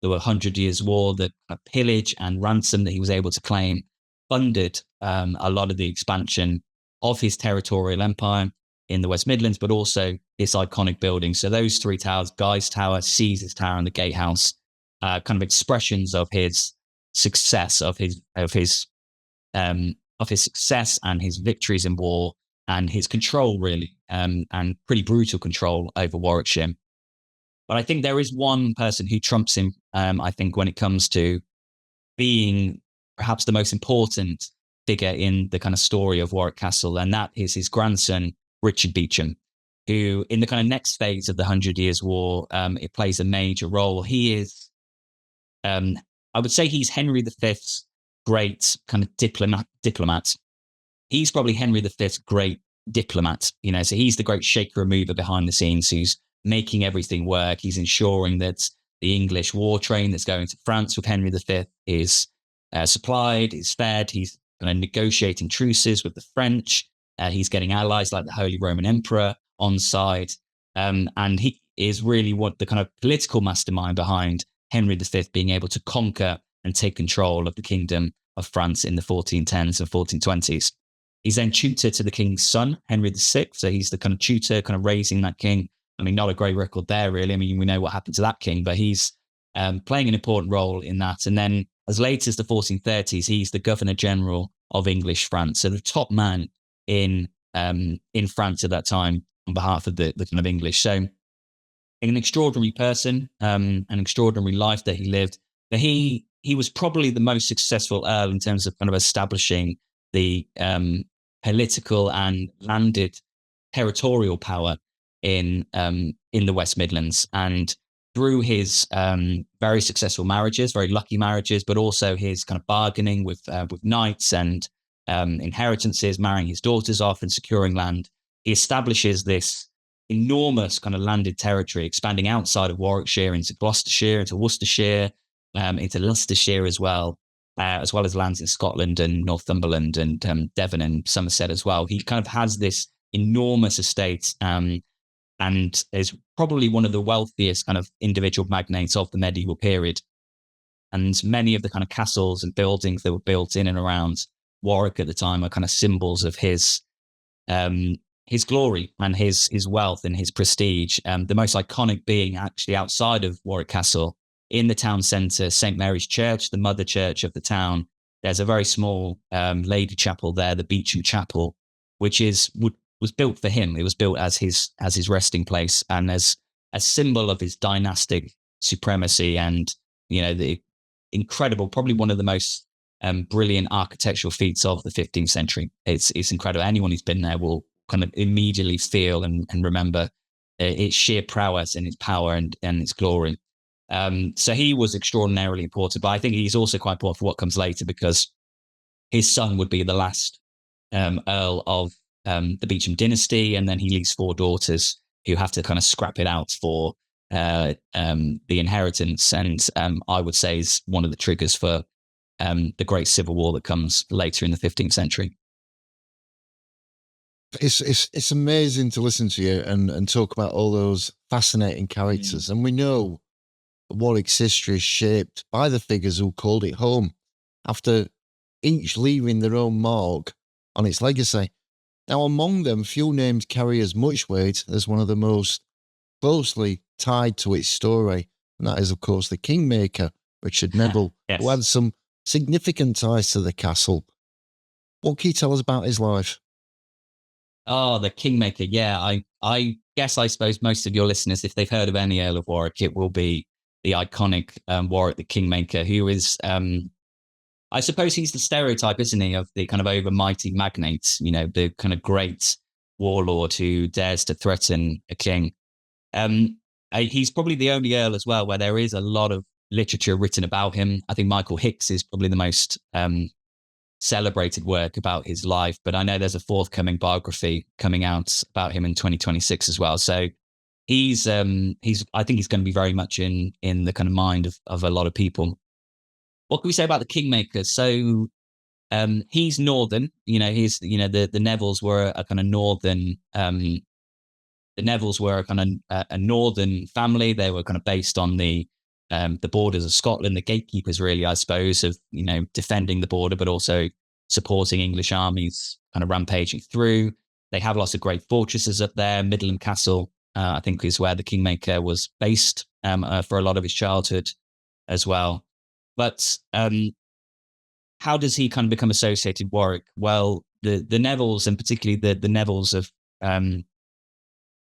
the 100 Years' War, the pillage and ransom that he was able to claim, funded a lot of the expansion of his territorial empire in the West Midlands, but also this iconic building. So those 3 towers, Guy's Tower, Caesar's Tower, and the Gatehouse, kind of expressions of his success, of his success and his victories in war and his control, really, and pretty brutal control over Warwickshire. But I think there is one person who trumps him, I think, when it comes to being perhaps the most important figure in the kind of story of Warwick Castle, and that is his grandson, Richard Beauchamp, who in the kind of next phase of the 100 Years' War, it plays a major role. He is, I would say he's Henry V's great kind of diplomat. He's probably Henry V's great diplomat, you know, so he's the great shaker and mover behind the scenes who's making everything work. He's ensuring that the English war train that's going to France with Henry V is supplied, is fed. He's kind of negotiating truces with the French. He's getting allies like the Holy Roman Emperor on side. And he is really what the kind of political mastermind behind Henry V being able to conquer and take control of the kingdom of France in the 1410s and 1420s. He's then tutor to the king's son, Henry VI. So he's the kind of tutor, kind of raising that king. I mean, not a great record there, really. I mean, we know what happened to that king, but he's playing an important role in that. And then as late as the 1430s, he's the Governor General of English France. So the top man in France at that time on behalf of the kind of English. So an extraordinary person, an extraordinary life that he lived. But he was probably the most successful earl in terms of kind of establishing the political and landed territorial power in the West Midlands. And through his very successful marriages, very lucky marriages, but also his kind of bargaining with knights and inheritances, marrying his daughters off and securing land, he establishes this enormous kind of landed territory, expanding outside of Warwickshire into Gloucestershire, into Worcestershire, into Leicestershire as well as lands in Scotland and Northumberland and Devon and Somerset as well. He kind of has this enormous estate and is probably one of the wealthiest kind of individual magnates of the medieval period. And many of the kind of castles and buildings that were built in and around Warwick at the time are kind of symbols of his glory and his wealth and his prestige. The most iconic being actually outside of Warwick Castle, in the town centre, St. Mary's Church, the mother church of the town. There's a very small lady chapel there, the Beauchamp Chapel, which was built for him. It was built as his resting place and as a symbol of his dynastic supremacy and, you know, the incredible, probably one of the most brilliant architectural feats of the 15th century. It's incredible. Anyone who's been there will kind of immediately feel and remember its sheer prowess and its power and its glory. So he was extraordinarily important, but I think he's also quite important for what comes later, because his son would be the last Earl of the Beauchamp dynasty, and then he leaves 4 daughters who have to kind of scrap it out for the inheritance, and I would say is one of the triggers for the Great Civil War that comes later in the 15th century. It's amazing to listen to you and talk about all those fascinating characters, and we know Warwick's history is shaped by the figures who called it home, after each leaving their own mark on its legacy. Now, among them, few names carry as much weight as one of the most closely tied to its story, and that is, of course, the Kingmaker, Richard Neville, Yes. who had some significant ties to the castle. What can you tell us about his life? Oh, the Kingmaker. Yeah, I guess I suppose most of your listeners, if they've heard of any Earl of Warwick, it will be the iconic Warwick the Kingmaker, who is, I suppose he's the stereotype, isn't he, of the kind of overmighty magnate, the kind of great warlord who dares to threaten a king. He's probably the only Earl as well where there is a lot of literature written about him. I think Michael Hicks is probably the most celebrated work about his life, but I know there's a forthcoming biography coming out about him in 2026 as well. So he's I think he's going to be very much in the kind of mind of a lot of people. What can we say about the Kingmaker? So he's northern. He's the Nevilles were a kind of northern. The Nevilles were a kind of a northern family. They were kind of based on the borders of Scotland, the gatekeepers, really, I suppose, of defending the border, but also supporting English armies kind of rampaging through. They have lots of great fortresses up there. Midland Castle, I think, is where the Kingmaker was based for a lot of his childhood as well. But how does he kind of become associated with Warwick? Well, the Nevilles, and particularly the Nevilles of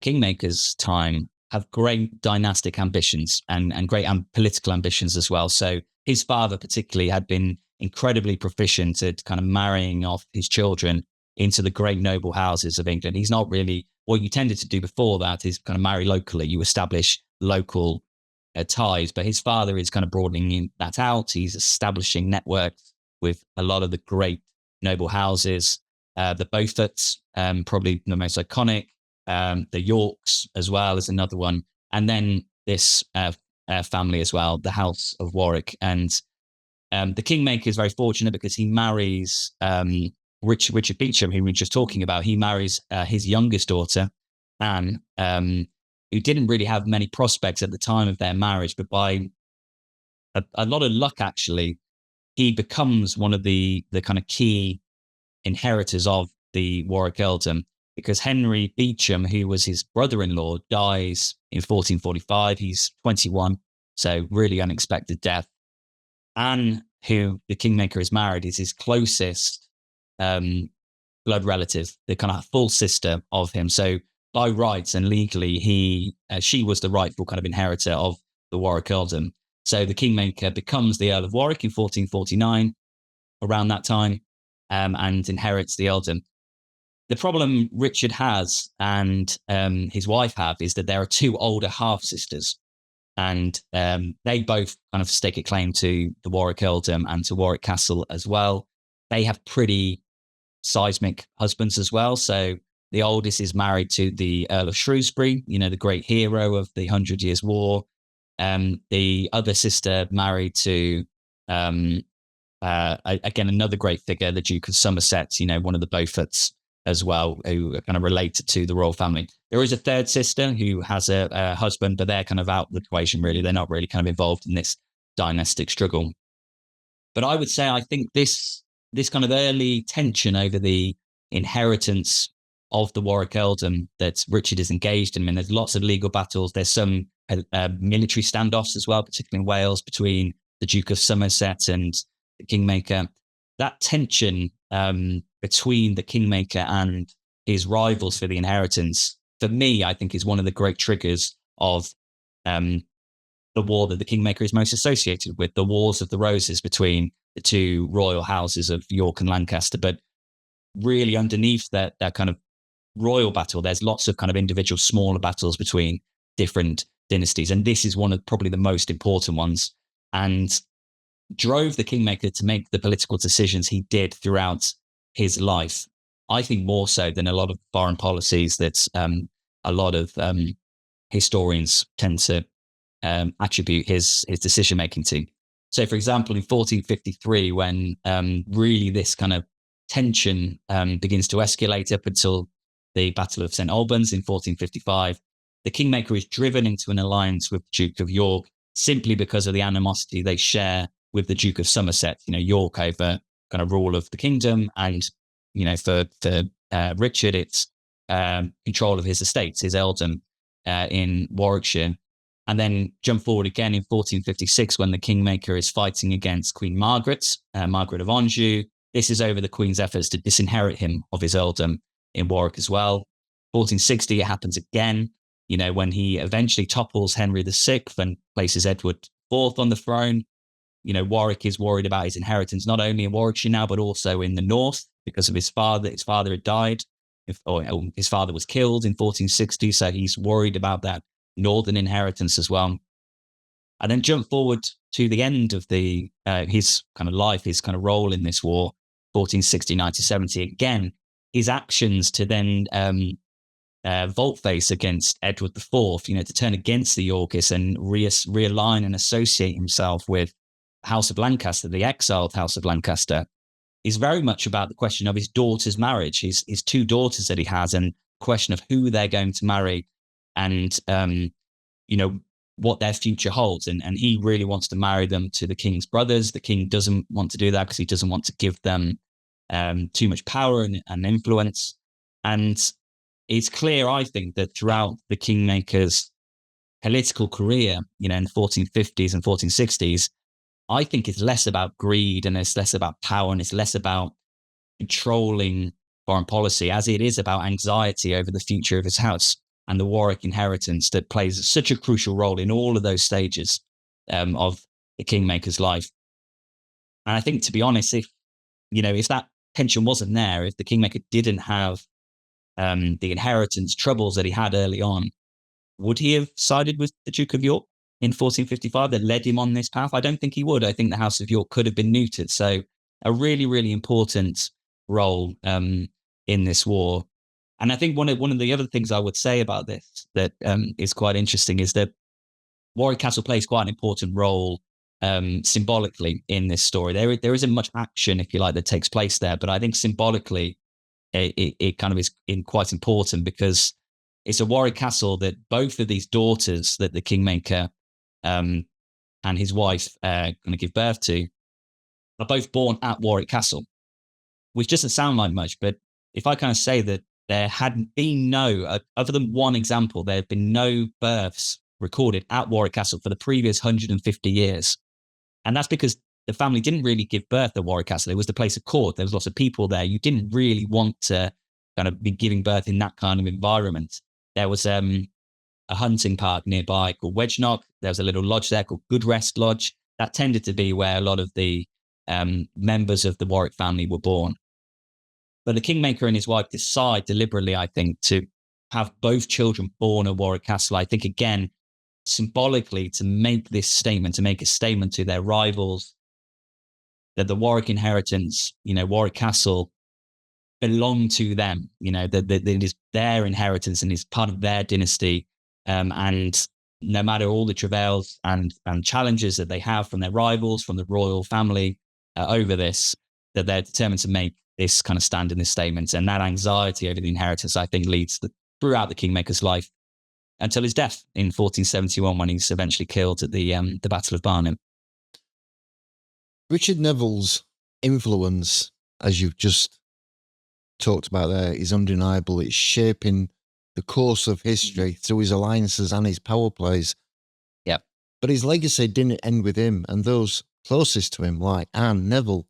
Kingmaker's time, have great dynastic ambitions and great political ambitions as well. So his father particularly had been incredibly proficient at kind of marrying off his children into the great noble houses of England. He's not really, what you tended to do before that is kind of marry locally. You establish local ties, but his father is kind of broadening that out. He's establishing networks with a lot of the great noble houses, the Beauforts, probably the most iconic, the Yorks as well is another one. And then this family as well, the House of Warwick. And the Kingmaker is very fortunate because he marries Richard Beauchamp, who we were just talking about. He marries his youngest daughter, Anne, who didn't really have many prospects at the time of their marriage, but by a lot of luck, actually, he becomes one of the kind of key inheritors of the Warwick earldom, because Henry Beauchamp, who was his brother-in-law, dies in 1445. He's 21, so really unexpected death. Anne, who the Kingmaker is married, is his closest blood relative, the kind of full sister of him. So by rights and legally, she was the rightful kind of inheritor of the Warwick earldom. So the Kingmaker becomes the Earl of Warwick in 1449, around that time, and inherits the earldom. The problem Richard has and his wife have is that there are two older half-sisters, and they both kind of stake a claim to the Warwick earldom and to Warwick Castle as well. They have pretty seismic husbands as well. So the oldest is married to the Earl of Shrewsbury, the great hero of the 100 Years' War. The other sister married to, again, another great figure, the Duke of Somerset, one of the Beauforts as well, who are kind of related to the royal family. There is a third sister who has a husband, but they're kind of out of the equation, really. They're not really kind of involved in this dynastic struggle. But I would say, I think this kind of early tension over the inheritance of the Warwick earldom that Richard is engaged in. I mean, there's lots of legal battles. There's some military standoffs as well, particularly in Wales, between the Duke of Somerset and the Kingmaker. That tension between the Kingmaker and his rivals for the inheritance, for me, I think is one of the great triggers of the war that the Kingmaker is most associated with, the Wars of the Roses between the two royal houses of York and Lancaster. But really underneath that kind of royal battle, there's lots of kind of individual smaller battles between different dynasties. And this is one of probably the most important ones, and drove the Kingmaker to make the political decisions he did throughout his life. I think more so than a lot of foreign policies that a lot of historians tend to attribute his decision-making to. So, for example, in 1453, when really this kind of tension begins to escalate up until the Battle of St. Albans in 1455, the Kingmaker is driven into an alliance with the Duke of York simply because of the animosity they share with the Duke of Somerset, York over kind of rule of the kingdom, and for Richard, it's control of his estates, his earldom in Warwickshire. And then jump forward again in 1456 when the Kingmaker is fighting against Queen Margaret, Margaret of Anjou. This is over the Queen's efforts to disinherit him of his earldom in Warwick as well. 1460, it happens again, when he eventually topples Henry VI and places Edward IV on the throne. Warwick is worried about his inheritance, not only in Warwickshire now, but also in the north because of his father. His father had died, or his father was killed in 1460. So he's worried about that northern inheritance as well. And then jump forward to the end of his kind of life, his kind of role in this war, 1469 to 70. Again, his actions to then volte-face against Edward IV, to turn against the Yorkists and realign and associate himself with the House of Lancaster, the exiled House of Lancaster, is very much about the question of his daughter's marriage, his two daughters that he has, and the question of who they're going to marry and, what their future holds. And he really wants to marry them to the king's brothers. The king doesn't want to do that because he doesn't want to give them too much power and influence. And it's clear, I think, that throughout the Kingmaker's political career, in the 1450s and 1460s, I think it's less about greed and it's less about power and it's less about controlling foreign policy as it is about anxiety over the future of his house and the Warwick inheritance that plays such a crucial role in all of those stages of the Kingmaker's life. And I think, to be honest, if that tension wasn't there, if the Kingmaker didn't have the inheritance troubles that he had early on, would he have sided with the Duke of York in 1455 that led him on this path? I don't think he would. I think the House of York could have been neutered. So a really, really important role in this war. And I think one of the other things I would say about this that is quite interesting is that Warwick Castle plays quite an important role symbolically in this story. There isn't much action, if you like, that takes place there, but I think symbolically it kind of is quite important because it's a Warwick Castle that both of these daughters that the Kingmaker and his wife going to give birth to are both born at Warwick Castle, which doesn't sound like much, but if I kind of say that there had been no, other than one example, there had been no births recorded at Warwick Castle for the previous 150 years. And that's because the family didn't really give birth at Warwick Castle. It was the place of court. There was lots of people there. You didn't really want to kind of be giving birth in that kind of environment. There was a hunting park nearby called Wedgenock. There was a little lodge there called Goodrest Lodge. That tended to be where a lot of the members of the Warwick family were born. But the Kingmaker and his wife decide deliberately, I think, to have both children born at Warwick Castle. I think, again, symbolically to make this statement, to make a statement to their rivals that the Warwick inheritance, Warwick Castle belonged to them, that it is their inheritance and is part of their dynasty. And no matter all the travails and challenges that they have from their rivals, from the royal family over this, that they're determined to make this kind of stand in this statement. And that anxiety over the inheritance, I think, leads throughout the Kingmaker's life until his death in 1471 when he's eventually killed at the Battle of Barnham. Richard Neville's influence, as you've just talked about there, is undeniable. It's shaping the course of history through his alliances and his power plays. Yep. But his legacy didn't end with him, and those closest to him, like Anne Neville,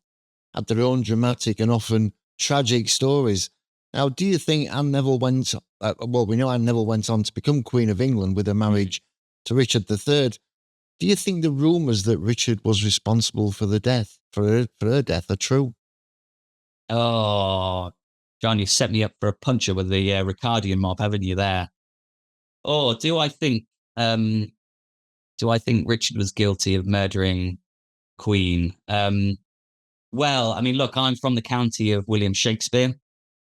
had their own dramatic and often tragic stories. Now, do you think Anne Neville went... we know Anne Neville went on to become Queen of England with her marriage to Richard III. Do you think the rumours that Richard was responsible for the death, for her death, are true? Oh, John, you set me up for a puncher with the Ricardian mob, haven't you there? Oh, do I think Richard was guilty of murdering Queen? Well, I mean, look, I'm from the county of William Shakespeare.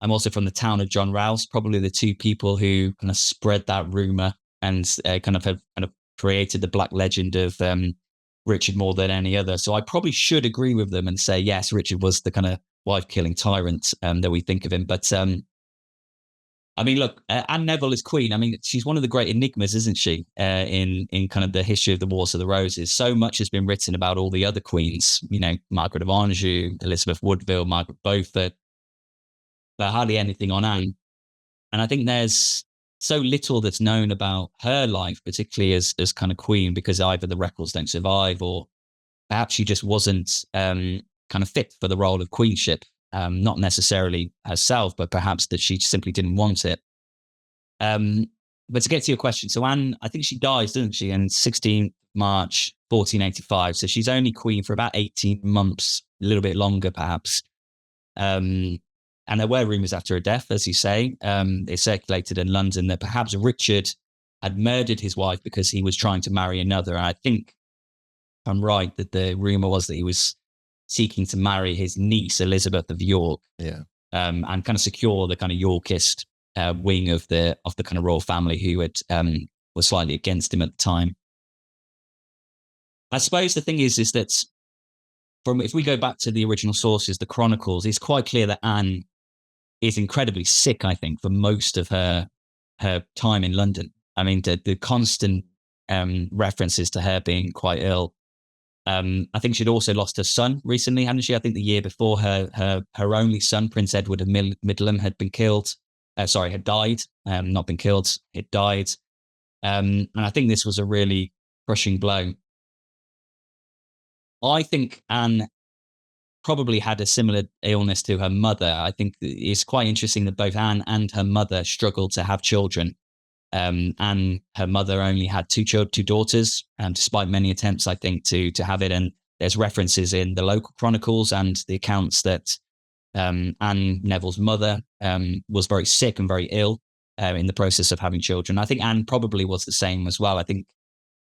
I'm also from the town of John Rouse, probably the two people who kind of spread that rumor and kind of created the black legend of Richard more than any other. So I probably should agree with them and say, yes, Richard was the kind of wife-killing tyrant that we think of him. But I mean, look, Anne Neville is Queen. I mean, she's one of the great enigmas, isn't she, in kind of the history of the Wars of the Roses. So much has been written about all the other queens, Margaret of Anjou, Elizabeth Woodville, Margaret Beaufort. but hardly anything on Anne. And I think there's so little that's known about her life, particularly as kind of queen, because either the records don't survive or perhaps she just wasn't kind of fit for the role of queenship. Not necessarily herself, but perhaps that she simply didn't want it. But to get to your question, so Anne, I think she dies, doesn't she, in 16th March 1485. So she's only queen for about 18 months, a little bit longer perhaps. And there were rumours after her death, as you say. It circulated in London that perhaps Richard had murdered his wife because he was trying to marry another. And I think, if I'm right, that the rumour was that he was seeking to marry his niece, Elizabeth of York, and kind of secure the kind of Yorkist wing of the kind of royal family who had was slightly against him at the time. I suppose the thing is that if we go back to the original sources, the chronicles, it's quite clear that Anne is incredibly sick, I think, for most of her time in London. I mean, the constant references to her being quite ill. I think she'd also lost her son recently, hadn't she? I think the year before, her only son, Prince Edward of Middleham, had been killed. Had died. Not been killed. It died. And I think this was a really crushing blow. I think Anne probably had a similar illness to her mother. I think it's quite interesting that both Anne and her mother struggled to have children. Anne, her mother, only had two daughters, despite many attempts, I think, to have it. And there's references in the local chronicles and the accounts that Anne Neville's mother was very sick and very ill in the process of having children. I think Anne probably was the same as well. I think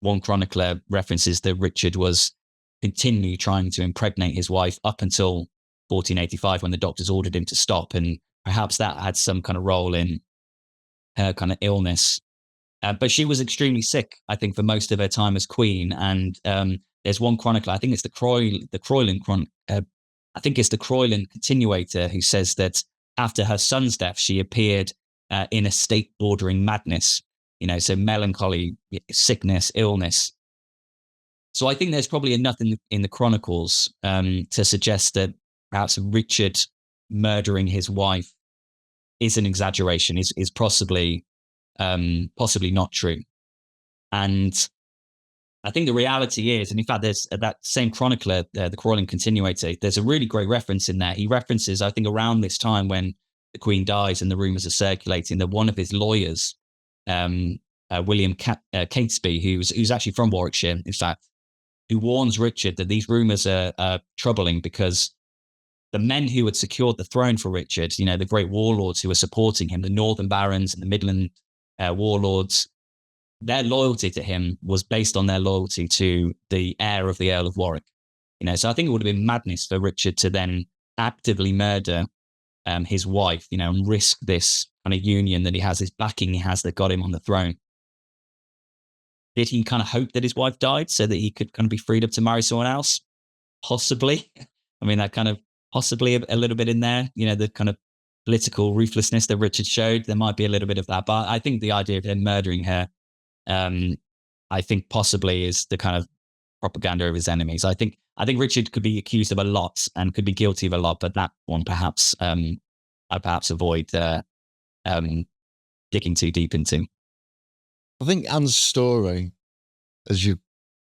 one chronicler references that Richard was continually trying to impregnate his wife up until 1485 when the doctors ordered him to stop. And perhaps that had some kind of role in her kind of illness. But she was extremely sick, I think, for most of her time as queen. And there's one chronicler, I think it's the Croyland continuator, who says that after her son's death, she appeared in a state bordering madness, so melancholy, sickness, illness. So I think there's probably enough in the chronicles to suggest that perhaps Richard murdering his wife is an exaggeration, is possibly not true. And I think the reality is, and in fact, there's that same chronicler, the Croyland continuator, there's a really great reference in there. He references, I think, around this time when the Queen dies and the rumours are circulating, that one of his lawyers, William Catesby, who's actually from Warwickshire, in fact, who warns Richard that these rumours are troubling because the men who had secured the throne for Richard, the great warlords who were supporting him, the Northern Barons and the Midland warlords, their loyalty to him was based on their loyalty to the heir of the Earl of Warwick. So I think it would have been madness for Richard to then actively murder his wife, and risk this kind of union that he has, this backing he has that got him on the throne. Did he kind of hope that his wife died so that he could kind of be freed up to marry someone else? Possibly. I mean, that kind of possibly a little bit in there, the kind of political ruthlessness that Richard showed. There might be a little bit of that, but I think the idea of him murdering her, I think possibly is the kind of propaganda of his enemies. I think Richard could be accused of a lot and could be guilty of a lot, but that one perhaps I'd perhaps avoid digging too deep into. I think Anne's story, as you've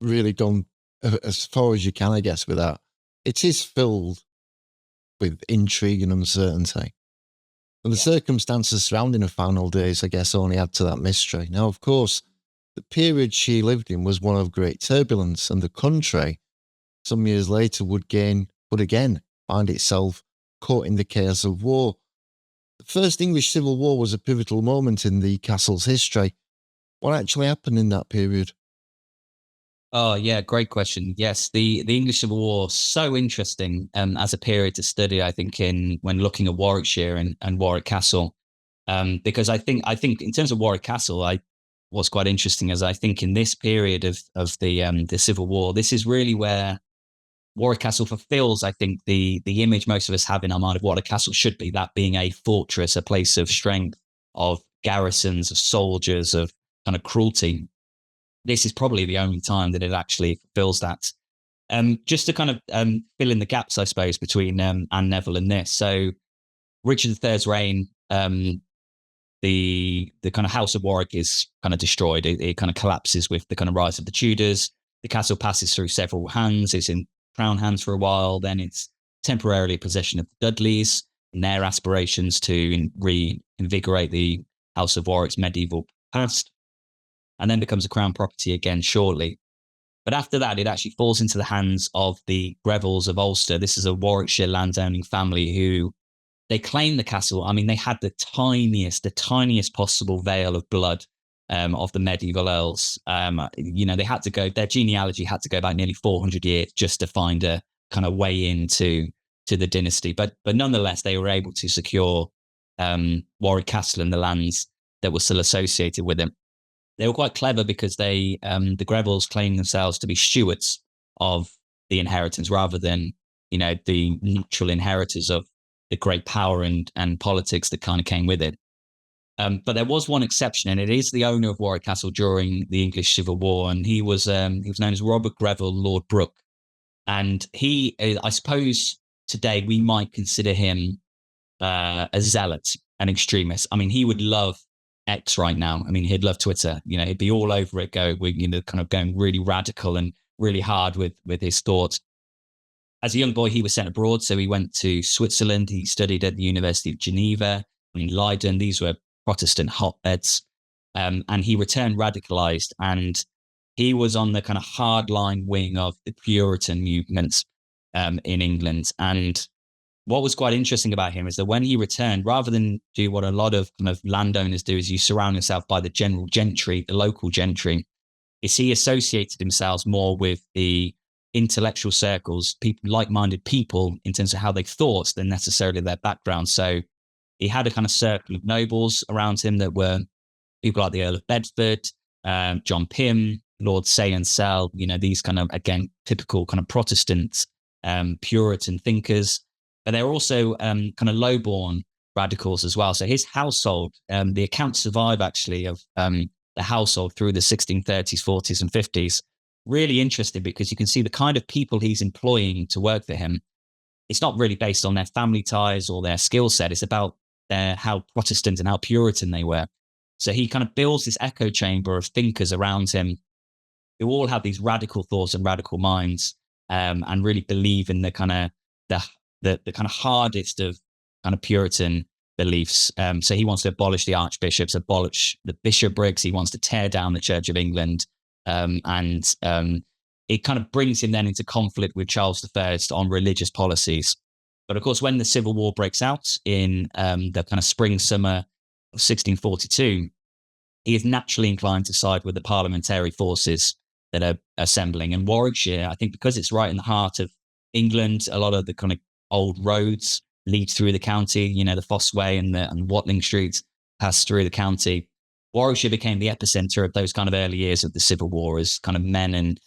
really gone as far as you can, I guess, with that, it is filled with intrigue and uncertainty. And the circumstances surrounding her final days, I guess, only add to that mystery. Now, of course, the period she lived in was one of great turbulence, and the country, some years later, would again find itself caught in the chaos of war. The First English Civil War was a pivotal moment in the castle's history. What actually happened in that period? Oh, yeah, great question. Yes, the English Civil War, so interesting as a period to study, I think, when looking at Warwickshire and Warwick Castle. Because I think in terms of Warwick Castle, what's quite interesting is I think in this period of the Civil War, this is really where Warwick Castle fulfills, I think, the image most of us have in our mind of what a castle should be, that being a fortress, a place of strength, of garrisons, of soldiers, of kind of cruelty. This is probably the only time that it actually fulfills that. Just to kind of fill in the gaps, I suppose, between Anne Neville and this. So Richard III's reign, the kind of House of Warwick is kind of destroyed. It kind of collapses with the kind of rise of the Tudors. The castle passes through several hands. It's in crown hands for a while. Then it's temporarily possession of the Dudleys in their aspirations to reinvigorate the House of Warwick's medieval past, and then becomes a crown property again shortly. But after that, it actually falls into the hands of the Grevilles of Ulster. This is a Warwickshire landowning family who they claim the castle. I mean, they had the tiniest possible veil of blood of the medieval earls. They had to go, their genealogy had to go back nearly 400 years just to find a kind of way into the dynasty. But nonetheless, they were able to secure Warwick Castle and the lands that were still associated with it. They were quite clever because the Grevilles claimed themselves to be stewards of the inheritance rather than, the natural inheritors of the great power and politics that kind of came with it. But there was one exception, and it is the owner of Warwick Castle during the English Civil War, and he was known as Robert Greville, Lord Brooke. And he, I suppose today we might consider him a zealot, an extremist. I mean, he would love X right now. I mean, he'd love Twitter. He'd be all over it, kind of going really radical and really hard with his thoughts. As a young boy, he was sent abroad, so he went to Switzerland. He studied at the University of Geneva, Leiden. These were Protestant hotbeds, and he returned radicalized. And he was on the kind of hardline wing of the Puritan movement in England. And what was quite interesting about him is that when he returned, rather than do what a lot of kind of landowners do, is you surround yourself by the general gentry, the local gentry, is he associated himself more with the intellectual circles, people, like-minded people in terms of how they thought than necessarily their background. So he had a kind of circle of nobles around him that were people like the Earl of Bedford, John Pym, Lord Say and Sell, these kind of, again, typical kind of Protestant Puritan thinkers. But they're also kind of low-born radicals as well. So his household, the accounts survive actually of the household through the 1630s, 40s and 50s. Really interesting because you can see the kind of people he's employing to work for him. It's not really based on their family ties or their skill set. It's about how Protestant and how Puritan they were. So he kind of builds this echo chamber of thinkers around him who all have these radical thoughts and radical minds and really believe in the kind of the kind of hardest of kind of Puritan beliefs. So he wants to abolish the archbishops, abolish the bishoprics. He wants to tear down the Church of England. And it kind of brings him then into conflict with Charles I on religious policies. But of course, when the Civil War breaks out in the kind of spring, summer of 1642, he is naturally inclined to side with the parliamentary forces that are assembling. And Warwickshire, I think because it's right in the heart of England, a lot of the kind of old roads lead through the county, the Fosse Way and Watling Street pass through the county. Warwickshire became the epicenter of those kind of early years of the Civil War as kind of men and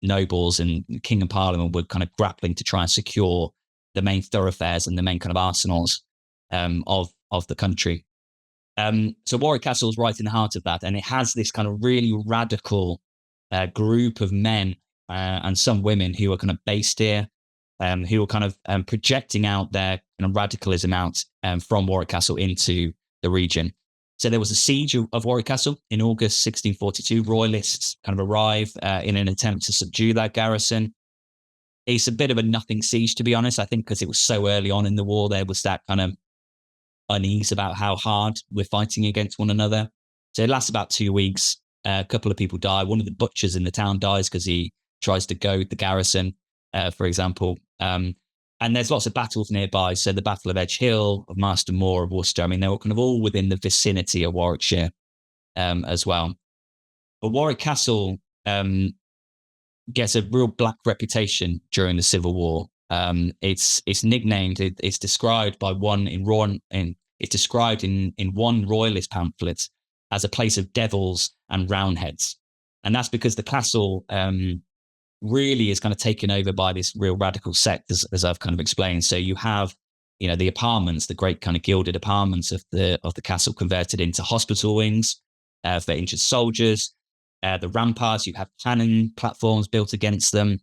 nobles and king and parliament were kind of grappling to try and secure the main thoroughfares and the main kind of arsenals of the country. So Warwick Castle is right in the heart of that. And it has this kind of really radical group of men and some women who are kind of based here, who are kind of projecting out their kind of radicalism out from Warwick Castle into the region. So there was a siege of Warwick Castle in August 1642. Royalists kind of arrive in an attempt to subdue that garrison. It's a bit of a nothing siege, to be honest. I think because it was so early on in the war, there was that kind of unease about how hard we're fighting against one another. So it lasts about 2 weeks. A couple of people die. One of the butchers in the town dies because he tries to goad the garrison, for example. And there's lots of battles nearby. So the Battle of Edge Hill, of Marston Moor, of Worcester. I mean, they were kind of all within the vicinity of Warwickshire as well. But Warwick Castle gets a real black reputation during the Civil War. It's nicknamed. It's described by one it's described in one royalist pamphlet as a place of devils and roundheads, and that's because the castle really is kind of taken over by this real radical sect, as I've kind of explained. So you have, the apartments, the great kind of gilded apartments of the castle converted into hospital wings for injured soldiers. The ramparts, you have cannon platforms built against them.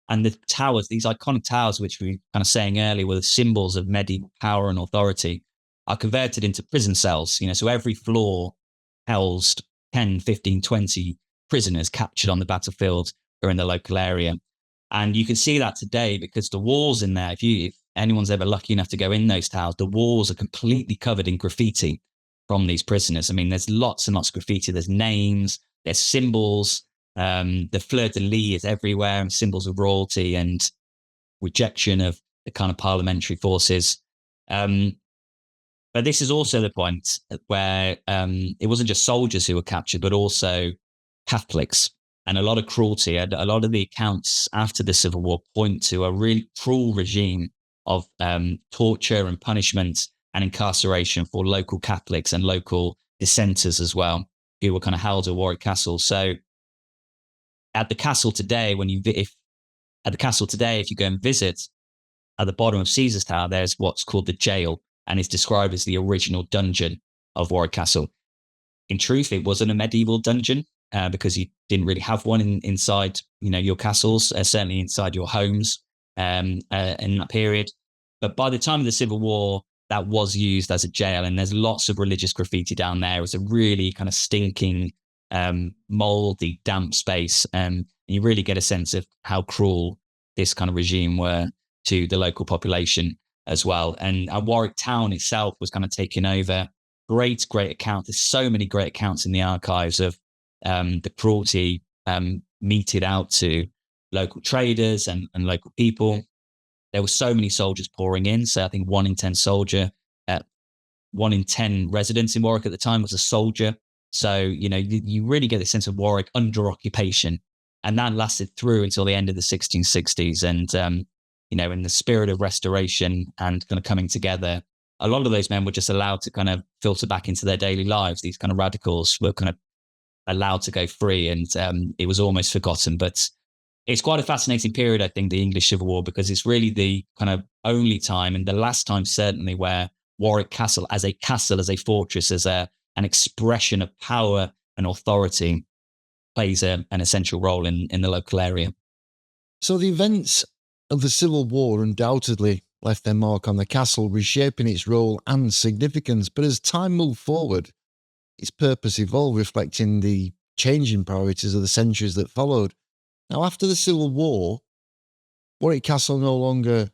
And the towers, these iconic towers, which we were kind of saying earlier, were the symbols of medieval power and authority, are converted into prison cells. So every floor housed 10, 15, 20 prisoners captured on the battlefield or in the local area. And you can see that today because the walls in there, if anyone's ever lucky enough to go in those towers, the walls are completely covered in graffiti from these prisoners. I mean, there's lots and lots of graffiti. There's names, there's symbols. The fleur-de-lis is everywhere, and symbols of royalty and rejection of the kind of parliamentary forces. But this is also the point where it wasn't just soldiers who were captured, but also Catholics, and a lot of cruelty. And a lot of the accounts after the Civil War point to a really cruel regime of torture and punishment and incarceration for local Catholics and local dissenters as well, who were kind of held at Warwick Castle. So at the castle today, if you go and visit, at the bottom of Caesar's Tower, there's what's called the jail, and it's described as the original dungeon of Warwick Castle. In truth, it wasn't a medieval dungeon because you didn't really have one inside, your castles, certainly inside your homes in that period. But by the time of the Civil War, that was used as a jail, and there's lots of religious graffiti down there. It was a really kind of stinking, moldy, damp space, and you really get a sense of how cruel this kind of regime were to the local population as well. And Warwick Town itself was kind of taken over. Great account. There's so many great accounts in the archives of the cruelty meted out to local traders and local people. There were so many soldiers pouring in. So I think 1 in 10 soldier, 1 in 10 residents in Warwick at the time was a soldier. So, you really get the sense of Warwick under occupation. And that lasted through until the end of the 1660s. And, in the spirit of restoration and kind of coming together, a lot of those men were just allowed to kind of filter back into their daily lives. These kind of radicals were kind of allowed to go free, and it was almost forgotten. But it's quite a fascinating period, I think, the English Civil War, because it's really the kind of only time, and the last time certainly, where Warwick Castle, as a fortress, as an expression of power and authority, plays an essential role in the local area. So the events of the Civil War undoubtedly left their mark on the castle, reshaping its role and significance. But as time moved forward, its purpose evolved, reflecting the changing priorities of the centuries that followed. Now, after the Civil War, Warwick Castle no longer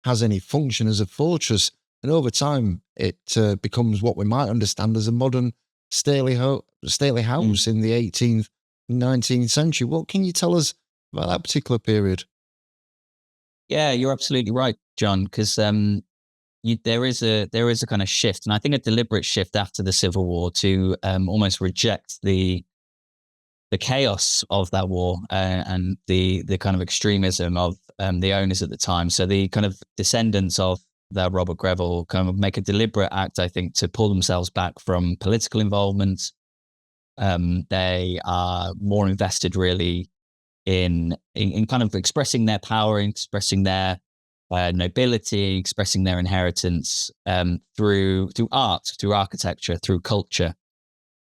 has any function as a fortress, and over time it becomes what we might understand as a modern stately house in the 18th and 19th century. What can you tell us about that particular period? Yeah, you're absolutely right, John, because there is a kind of shift, and I think a deliberate shift after the Civil War to almost reject the chaos of that war and the kind of extremism of the owners at the time. So the kind of descendants of the Robert Greville kind of make a deliberate act, I think, to pull themselves back from political involvement. They are more invested really in kind of expressing their power, expressing their nobility, expressing their inheritance through art, through architecture, through culture.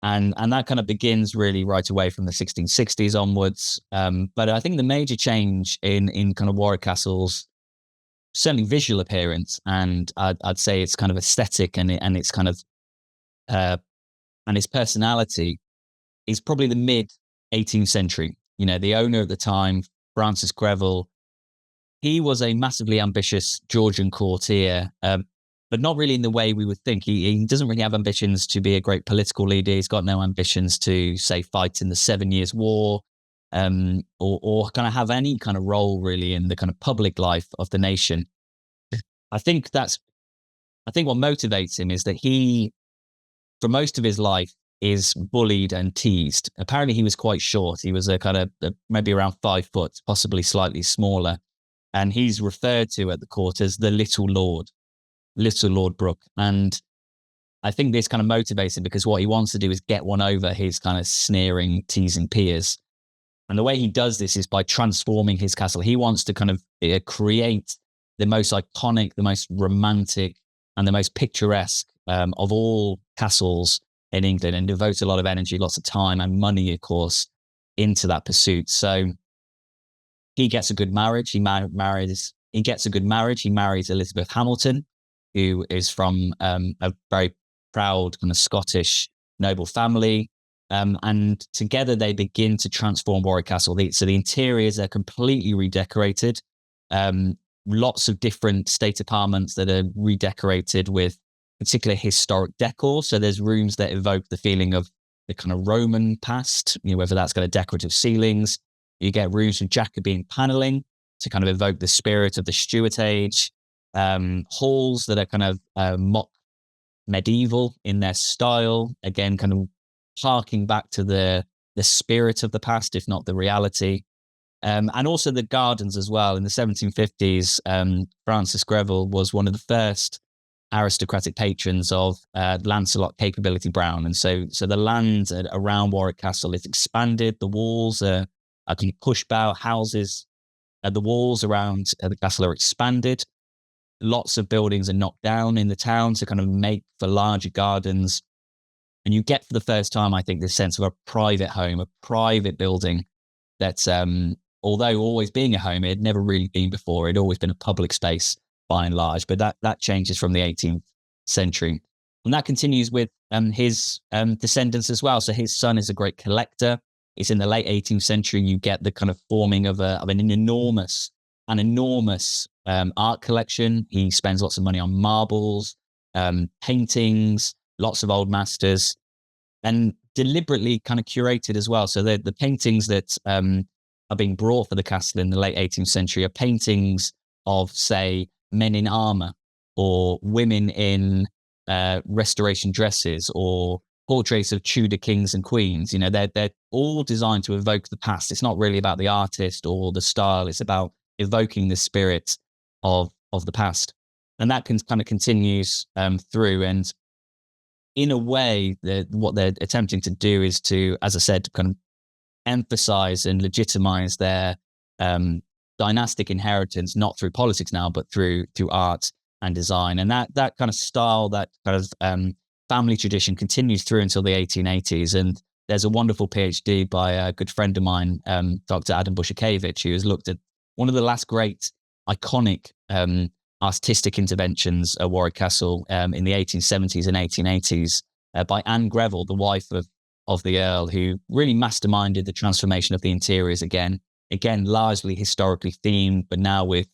And that kind of begins really right away from the 1660s onwards. But I think the major change in kind of Warwick Castle's certainly visual appearance, and I'd say it's kind of aesthetic and its kind of and its personality, is probably the mid 18th century. The owner at the time, Francis Greville, he was a massively ambitious Georgian courtier, but not really in the way we would think. He doesn't really have ambitions to be a great political leader. He's got no ambitions to, say, fight in the 7 Years' War, or kind of have any kind of role really in the kind of public life of the nation. I think what motivates him is that he, for most of his life, is bullied and teased. Apparently he was quite short. He was a kind of maybe around 5 foot, possibly slightly smaller. And he's referred to at the court as the Little Lord Brooke. And I think this kind of motivates him because what he wants to do is get one over his kind of sneering, teasing peers. And the way he does this is by transforming his castle. He wants to kind of create the most iconic, the most romantic, and the most picturesque of all castles in England, and devote a lot of energy, lots of time and money, of course, into that pursuit. So he gets a good marriage. He gets a good marriage. He marries Elizabeth Hamilton, who is from a very proud kind of Scottish noble family. And together they begin to transform Warwick Castle. So the interiors are completely redecorated. Lots of different state apartments that are redecorated with particular historic decor. So there's rooms that evoke the feeling of the kind of Roman past, whether that's kind of decorative ceilings. You get rooms with Jacobean paneling to kind of evoke the spirit of the Stuart age. Halls that are kind of mock medieval in their style, again, kind of harking back to the spirit of the past, if not the reality. And also the gardens as well. In the 1750s, Francis Greville was one of the first aristocratic patrons of Lancelot Capability Brown. And so the land around Warwick Castle is expanded. The walls are kind of pushed out. Houses, the walls around the castle are expanded. Lots of buildings are knocked down in the town to kind of make for larger gardens. And you get for the first time, I think, this sense of a private home, a private building that's, although always being a home, it had never really been before. It had always been a public space by and large, but that changes from the 18th century. And that continues with his descendants as well. So his son is a great collector. It's in the late 18th century, you get the kind of forming of an enormous art collection. He spends lots of money on marbles, paintings, lots of old masters, and deliberately kind of curated as well. So the paintings that are being brought for the castle in the late 18th century are paintings of, say, men in armor or women in restoration dresses or portraits of Tudor kings and queens. They're all designed to evoke the past. It's not really about the artist or the style. It's about evoking the spirit of the past. And that kind of continues through. And in a way, what they're attempting to do is to, as I said, kind of emphasize and legitimize their dynastic inheritance, not through politics now, but through art and design. And that kind of style, that kind of family tradition continues through until the 1880s. And there's a wonderful PhD by a good friend of mine, Dr. Adam Bushakevich, who has looked at one of the last great iconic artistic interventions at Warwick Castle in the 1870s and 1880s by Anne Greville, the wife of the Earl, who really masterminded the transformation of the interiors again, largely historically themed, but now with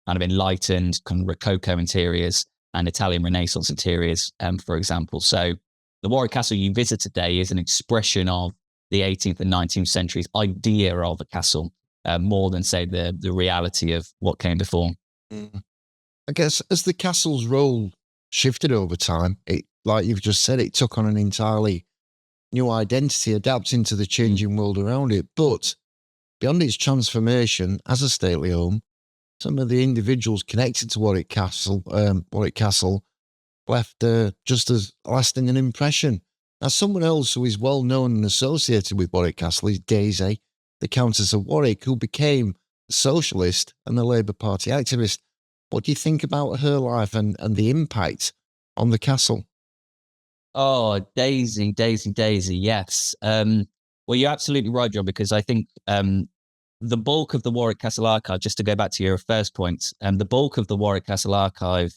kind of enlightened kind of Rococo interiors and Italian Renaissance interiors, for example. So the Warwick Castle you visit today is an expression of the 18th and 19th century's idea of a castle, more than, say, the reality of what came before. I guess as the castle's role shifted over time, it, like you've just said, it took on an entirely new identity, adapting to the changing world around it. But beyond its transformation as a stately home, some of the individuals connected to Warwick Castle left just as lasting an impression. Now, someone else who is well known and associated with Warwick Castle is Daisy, the Countess of Warwick, who became a socialist and a Labour Party activist. What do you think about her life and the impact on the castle? Oh, Daisy, yes. Well, you're absolutely right, John, because I think the bulk of the Warwick Castle archive, just to go back to your first point, the bulk of the Warwick Castle archive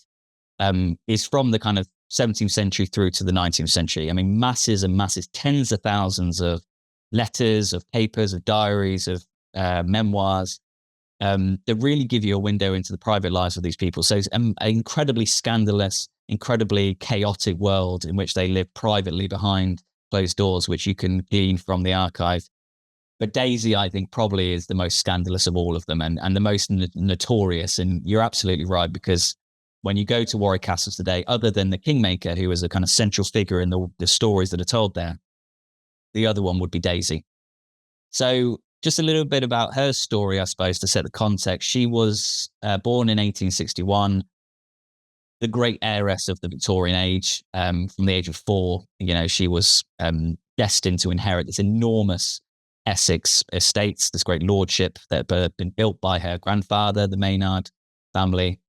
is from the kind of 17th century through to the 19th century. I mean, masses and masses, tens of thousands of letters, of papers, of diaries, of memoirs that really give you a window into the private lives of these people. So it's an incredibly scandalous, incredibly chaotic world in which they live privately behind closed doors, which you can glean from the archive. But Daisy, I think, probably is the most scandalous of all of them and the most notorious. And you're absolutely right, because when you go to Warwick Castle today, other than the Kingmaker, who is a kind of central figure in the stories that are told there, the other one would be Daisy. So just a little bit about her story, I suppose, to set the context. She was born in 1861, the great heiress of the Victorian age. From the age of 4, she was destined to inherit this enormous Essex estates, this great lordship that had been built by her grandfather, the Maynard family.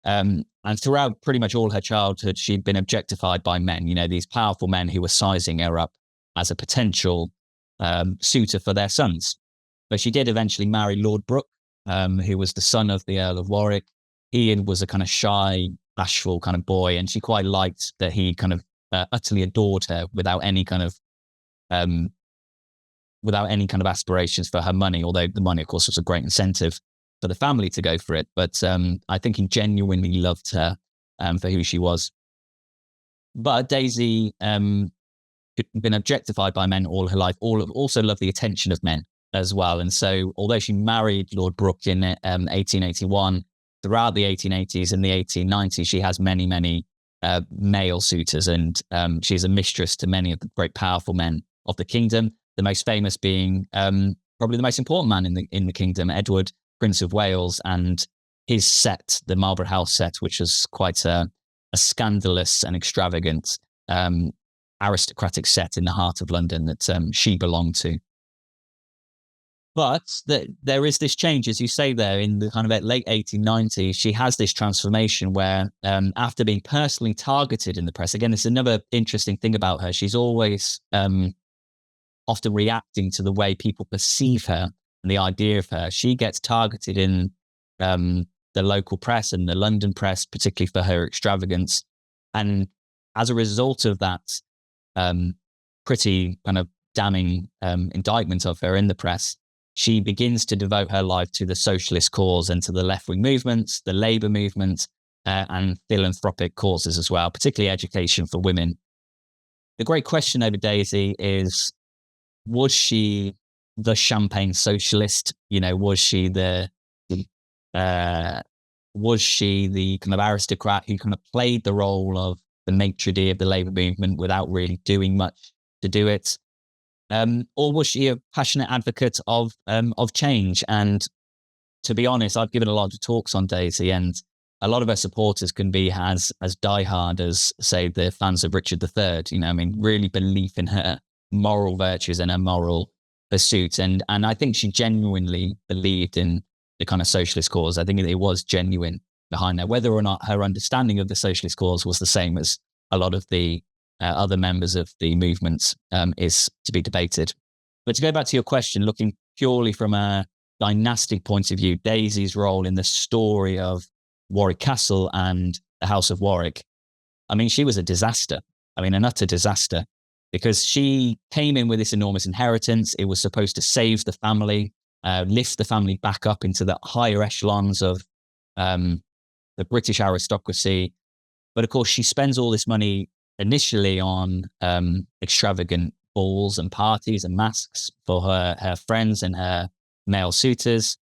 And throughout pretty much all her childhood, she'd been objectified by men, these powerful men who were sizing her up as a potential suitor for their sons. But she did eventually marry Lord Brooke, who was the son of the Earl of Warwick. He was a kind of shy, bashful kind of boy, and she quite liked that he kind of utterly adored her without any kind of aspirations for her money. Although the money, of course, was a great incentive for the family to go for it. But I think he genuinely loved her for who she was. But Daisy had been objectified by men all her life. Also loved the attention of men as well. And so, although she married Lord Brooke in 1881, throughout the 1880s and the 1890s, she has many, many male suitors, and she's a mistress to many of the great powerful men of the kingdom. The most famous being probably the most important man in the kingdom, Edward, Prince of Wales, and his set, the Marlborough House set, which was quite a scandalous and extravagant aristocratic set in the heart of London that she belonged to. But there is this change, as you say there, in the kind of late 1890s. She has this transformation where, after being personally targeted in the press, again, it's another interesting thing about her. She's always often reacting to the way people perceive her and the idea of her. She gets targeted in the local press and the London press, particularly for her extravagance. And as a result of that pretty kind of damning indictment of her in the press, she begins to devote her life to the socialist cause and to the left-wing movements, the labour movement, and philanthropic causes as well, particularly education for women. The great question over Daisy is, was she the champagne socialist? Was she the kind of aristocrat who kind of played the role of the maitre d' of the labour movement without really doing much to do it? Or was she a passionate advocate of change? And to be honest, I've given a lot of talks on Daisy, and a lot of her supporters can be as diehard as, say, the fans of Richard III. Really belief in her moral virtues and her moral pursuit. And I think she genuinely believed in the kind of socialist cause. I think it was genuine behind her. Whether or not her understanding of the socialist cause was the same as a lot of the other members of the movement is to be debated. But to go back to your question, looking purely from a dynastic point of view, Daisy's role in the story of Warwick Castle and the House of Warwick, she was a disaster. An utter disaster, because she came in with this enormous inheritance. It was supposed to save the family, lift the family back up into the higher echelons of the British aristocracy. But of course, she spends all this money initially on extravagant balls and parties and masks for her friends and her male suitors.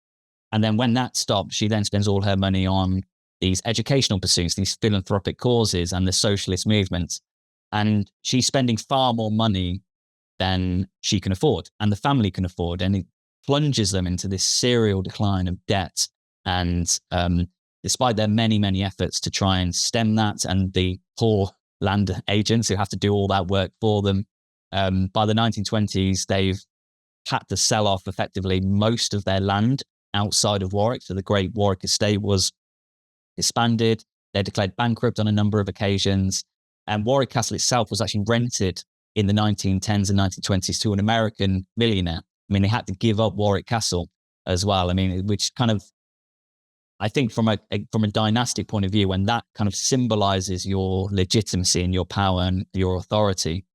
And then when that stops, she then spends all her money on these educational pursuits, these philanthropic causes and the socialist movement. And she's spending far more money than she can afford and the family can afford. And it plunges them into this serial decline of debt. And despite their many, many efforts to try and stem that, and the poor land agents who have to do all that work for them, by the 1920s, they've had to sell off effectively most of their land outside of Warwick. So the great Warwick estate was disbanded. They declared bankrupt on a number of occasions. And Warwick Castle itself was actually rented in the 1910s and 1920s to an American millionaire. They had to give up Warwick Castle as well. Which kind of, I think from a dynastic point of view, when that kind of symbolizes your legitimacy and your power and your authority,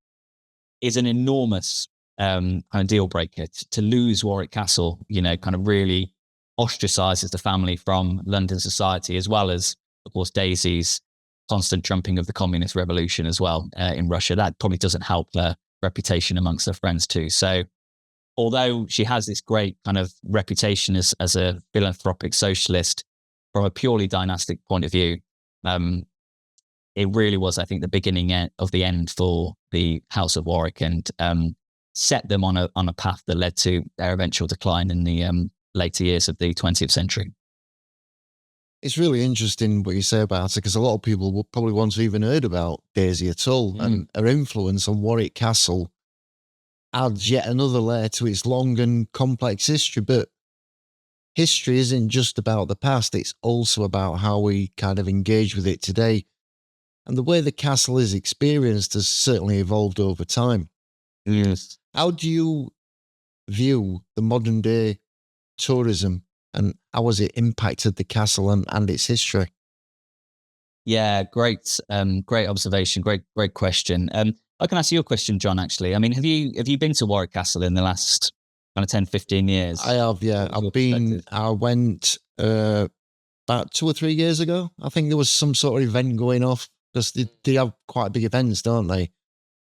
is an enormous kind of deal breaker. To lose Warwick Castle, kind of really ostracizes the family from London society, as well as, of course, Daisy's constant trumping of the communist revolution as well in Russia. That probably doesn't help her reputation amongst her friends too. So although she has this great kind of reputation as a philanthropic socialist, from a purely dynastic point of view, it really was, I think, the beginning of the end for the House of Warwick, and set them on a path that led to their eventual decline in the later years of the 20th century. It's really interesting what you say about her, because a lot of people will probably once even heard about Daisy at all, and her influence on Warwick Castle adds yet another layer to its long and complex history. But history isn't just about the past, it's also about how we kind of engage with it today. And the way the castle is experienced has certainly evolved over time. Yes. How do you view the modern day tourism and how has it impacted the castle and its history? Yeah, great observation. Great question. I can ask you a question, John, actually. I mean, have you been to Warwick Castle in the last kind of 10, 15 years? I have, yeah. I went about 2 or 3 years ago. I think there was some sort of event going off, because they have quite big events, don't they?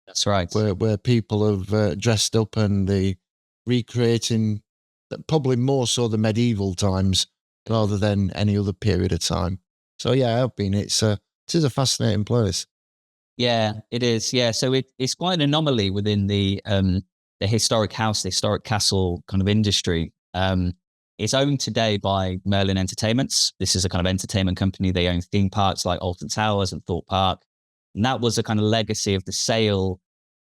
That's right. Where people have dressed up and they recreating probably more so the medieval times rather than any other period of time. So yeah, I've been. It is a fascinating place. Yeah, it is. Yeah, so it's quite an anomaly within the historic house, the historic castle kind of industry. It's owned today by Merlin Entertainments. This is a kind of entertainment company. They own theme parks like Alton Towers and Thorpe Park. And that was a kind of legacy of the sale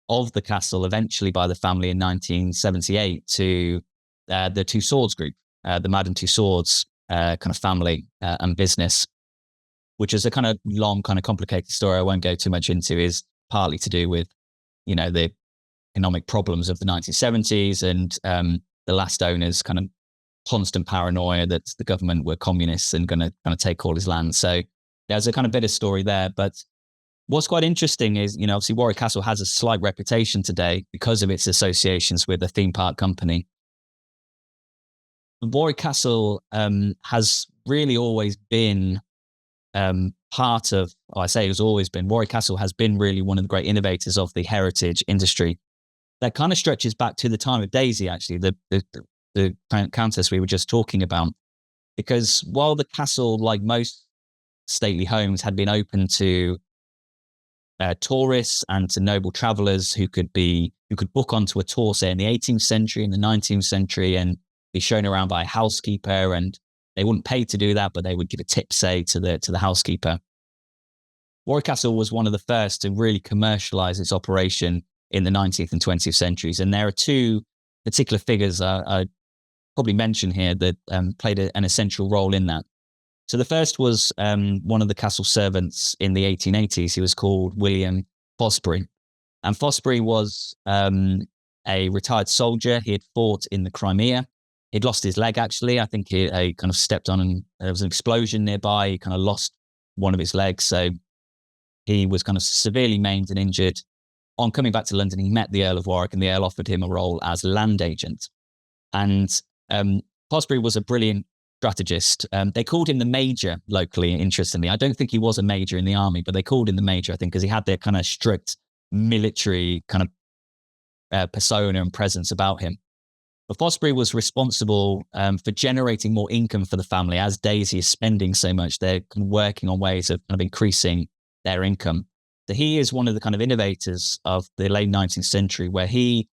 of the castle eventually by the family in 1978 to the Two Swords Group, the Madame Two Swords kind of family and business, which is a kind of long, kind of complicated story I won't go too much into, is partly to do with, the economic problems of the 1970s and the last owner's kind of constant paranoia that the government were communists and going to kind of take all his land. So there's a kind of bit of story there. But what's quite interesting is, obviously Warwick Castle has a slight reputation today because of its associations with the theme park company. Warwick Castle has really always been part of, Warwick Castle has been really one of the great innovators of the heritage industry. That kind of stretches back to the time of Daisy, actually, the countess we were just talking about. Because while the castle, like most stately homes, had been open to tourists and to noble travelers who could book onto a tour, say in the 18th century, in the 19th century, and be shown around by a housekeeper, and they wouldn't pay to do that, but they would give a tip, say, to the housekeeper. Warwick Castle was one of the first to really commercialize its operation in the 19th and 20th centuries. And there are two particular figures I probably mention here that played an essential role in that. So the first was one of the castle servants in the 1880s. He was called William Fosbury. And Fosbury was a retired soldier. He had fought in the Crimea. He'd lost his leg, actually. I think he kind of stepped on and there was an explosion nearby. He kind of lost one of his legs. So he was kind of severely maimed and injured. On coming back to London, he met the Earl of Warwick, and the Earl offered him a role as land agent. And Fosbury was a brilliant strategist. They called him the Major locally, interestingly. I don't think he was a major in the army, but they called him the Major, I think, because he had their kind of strict military kind of persona and presence about him. But Fosbury was responsible for generating more income for the family. As Daisy is spending so much, they're kind of working on ways of kind of increasing their income. So he is one of the kind of innovators of the late 19th century, where he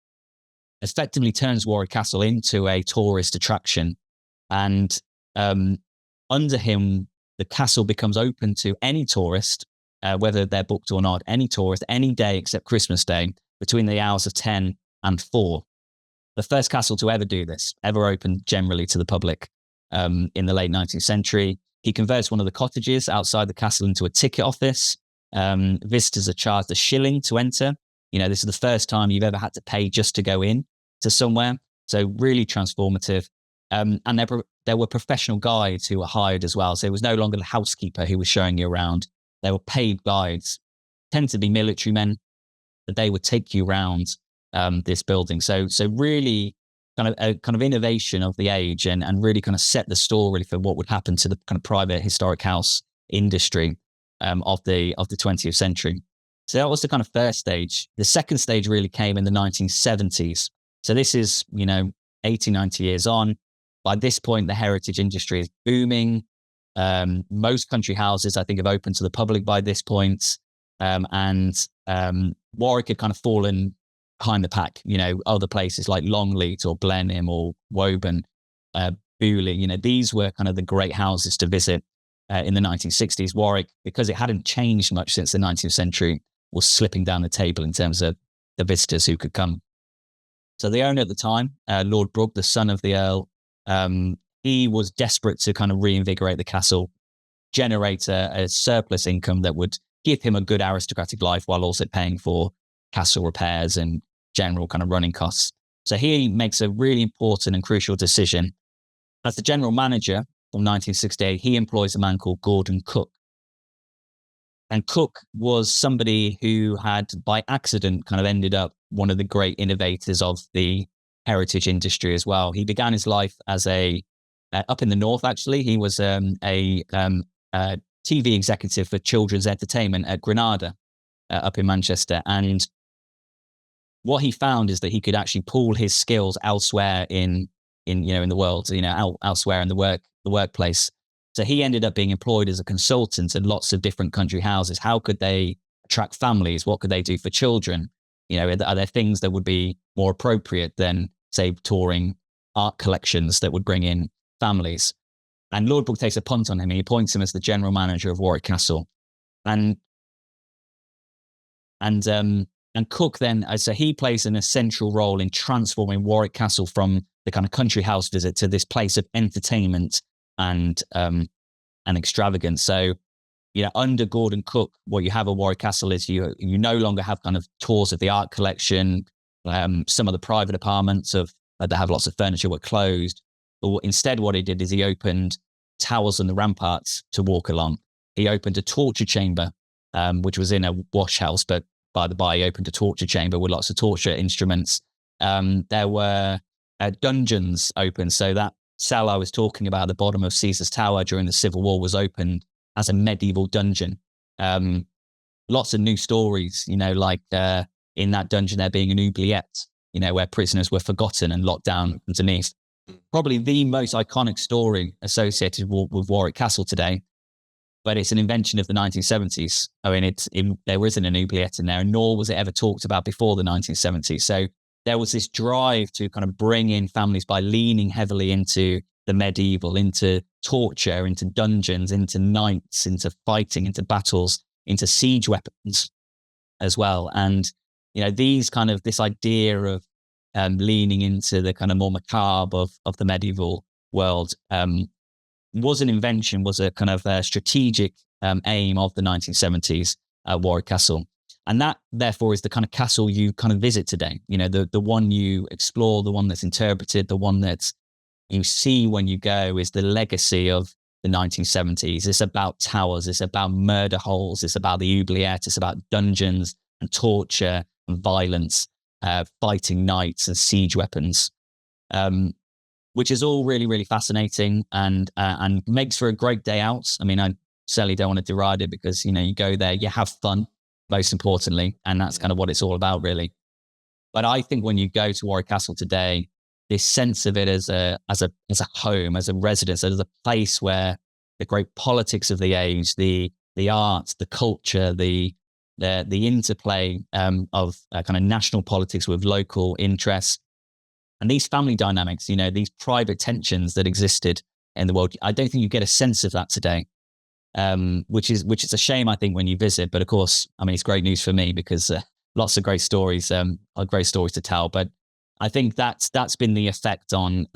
effectively turns Warwick Castle into a tourist attraction. And under him, the castle becomes open to any tourist, whether they're booked or not, any tourist, any day except Christmas Day, between the hours of 10 and 4. The first castle to ever do this, ever open generally to the public in the late 19th century. He converts one of the cottages outside the castle into a ticket office. Visitors are charged £1 to enter. This is the first time you've ever had to pay just to go in to somewhere. So really transformative. And there were professional guides who were hired as well. So it was no longer the housekeeper who was showing you around. There were paid guides, tend to be military men, but they would take you around this building. So really kind of innovation of the age and really kind of set the story for what would happen to the kind of private historic house industry of the 20th century. So that was the kind of first stage. The second stage really came in the 1970s. So this is, 80, 90 years on. By this point, the heritage industry is booming. Most country houses, I think, have opened to the public by this point. And Warwick had kind of fallen behind the pack. Other places like Longleat or Blenheim or Woburn, Bewley, these were kind of the great houses to visit in the 1960s. Warwick, because it hadn't changed much since the 19th century, was slipping down the table in terms of the visitors who could come. So the owner at the time, Lord Brooke, the son of the Earl, he was desperate to kind of reinvigorate the castle, generate a surplus income that would give him a good aristocratic life while also paying for castle repairs and general kind of running costs. So he makes a really important and crucial decision. as the general manager from 1968, he employs a man called Gordon Cook. And Cook was somebody who had, by accident, kind of ended up one of the great innovators of the heritage industry as well. He began his life as up in the north, actually. He was a TV executive for children's entertainment at Granada, up in Manchester. And what he found is that he could actually pool his skills elsewhere in the world, elsewhere in the workplace. So he ended up being employed as a consultant in lots of different country houses. How could they attract families? What could they do for children? Are there things that would be more appropriate than, say, touring art collections that would bring in families? And Lord Brooke takes a punt on him. He appoints him as the general manager of Warwick Castle. And Cook then, so he plays an essential role in transforming Warwick Castle from the kind of country house visit to this place of entertainment and extravagance. So, under Gordon Cook, what you have at Warwick Castle is you no longer have kind of tours of the art collection. Some of the private apartments that have lots of furniture were closed. But instead, what he did is he opened towers and the ramparts to walk along. He opened a torture chamber, which was in a wash house, but by the by, he opened a torture chamber with lots of torture instruments. There were dungeons open. So that cell I was talking about at the bottom of Caesar's Tower during the Civil War was opened as a medieval dungeon. Lots of new stories, like in that dungeon there being an oubliette, where prisoners were forgotten and locked down underneath. Probably the most iconic story associated with Warwick Castle today, but it's an invention of the 1970s. I mean, there isn't an oubliette in there, nor was it ever talked about before the 1970s. So there was this drive to kind of bring in families by leaning heavily into the medieval, into torture, into dungeons, into knights, into fighting, into battles, into siege weapons as well. And, this idea of leaning into the kind of more macabre of the medieval world was an invention, was a kind of strategic aim of the 1970s at Warwick Castle. And that, therefore, is the kind of castle you kind of visit today. The one you explore, the one that's interpreted, the one that you see when you go is the legacy of the 1970s. It's about towers. It's about murder holes. It's about the oubliette. It's about dungeons and torture and violence, fighting knights and siege weapons, which is all really, really fascinating and makes for a great day out. I mean, I certainly don't want to deride it because, you go there, you have fun, most importantly, and that's kind of what it's all about, really. But I think when you go to Warwick Castle today, this sense of it as a home, as a residence, as a place where the great politics of the age, the arts, the culture, the interplay of kind of national politics with local interests, and these family dynamics, these private tensions that existed in the world. I don't think you get a sense of that today. Which is a shame, I think, when you visit. But of course, I mean, it's great news for me because lots of great stories to tell. But I think that's been the effect on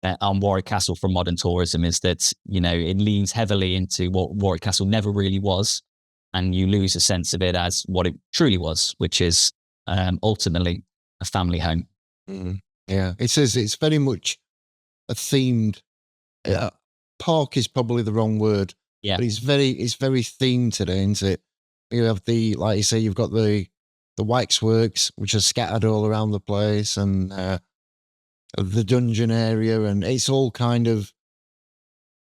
Warwick Castle from modern tourism, is that it leans heavily into what Warwick Castle never really was, and you lose a sense of it as what it truly was, which is ultimately a family home. Yeah, it's very much a themed. Park is probably the wrong word. Yeah, but it's very themed today, isn't it? You have like you say, you've got the waxworks which are scattered all around the place, and the dungeon area, and it's all kind of.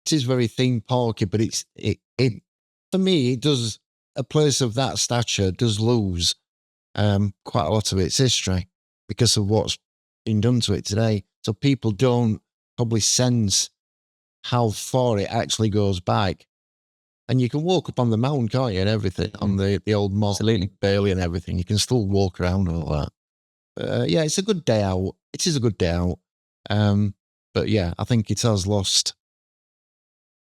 It is very theme parky, but it for me, it does, a place of that stature does lose quite a lot of its history because of what's been done to it today. So people don't probably sense how far it actually goes back. And you can walk up on the mountain, can't you, and everything, on the old moss, Bailey and everything. You can still walk around and all that. But, yeah, it's a good day out. It is a good day out. But yeah, I think it has lost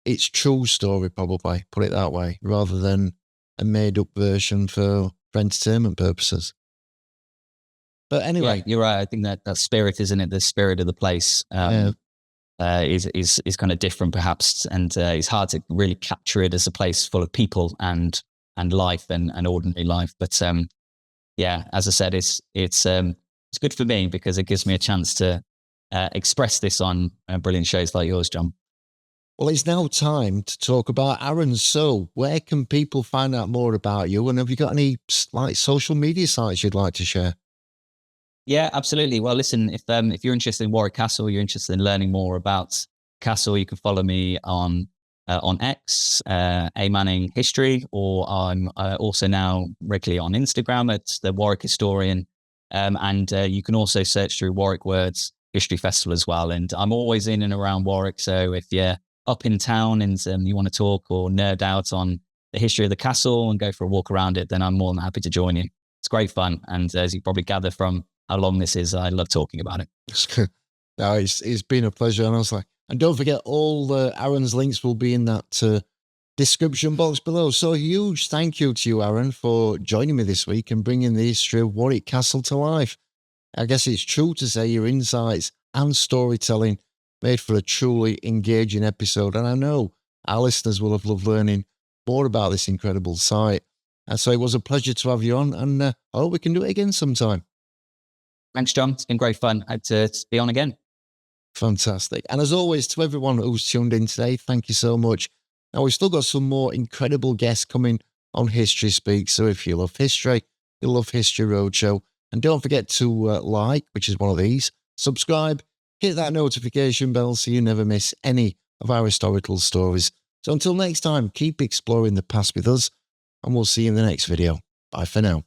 its true story, probably, put it that way, rather than a made-up version for entertainment purposes. But anyway. Yeah, you're right. I think that spirit, isn't it? The spirit of the place is kind of different, perhaps, and it's hard to really capture it as a place full of people and life and ordinary life. But yeah, as I said, it's good for me because it gives me a chance to express this on brilliant shows like yours, John. Well, it's now time to talk about Aaron. So where can people find out more about you? And have you got any social media sites you'd like to share? Yeah, absolutely. Well, listen, if you're interested in Warwick Castle, you're interested in learning more about Castle, you can follow me on X, A Manning History, or I'm also now regularly on Instagram at the Warwick Historian. And you can also search through Warwick Words History Festival as well. And I'm always in and around Warwick. So if you're up in town and you want to talk or nerd out on the history of the castle and go for a walk around it, then I'm more than happy to join you. It's great fun. And as you probably gather from how long this is, I love talking about it. No, it's been a pleasure. And I was like, and don't forget, all Aaron's links will be in that description box below. So a huge thank you to you, Aaron, for joining me this week and bringing the history of Warwick Castle to life. I guess it's true to say your insights and storytelling made for a truly engaging episode. And I know our listeners will have loved learning more about this incredible site. And so it was a pleasure to have you on, and I hope we can do it again sometime. Thanks, John. It's been great fun. I'd to be on again. Fantastic. And as always, to everyone who's tuned in today, thank you so much. Now, we've still got some more incredible guests coming on History Speaks. So if you love history, you'll love History Roadshow. And don't forget to like, which is one of these, subscribe, hit that notification bell so you never miss any of our historical stories. So until next time, keep exploring the past with us, and we'll see you in the next video. Bye for now.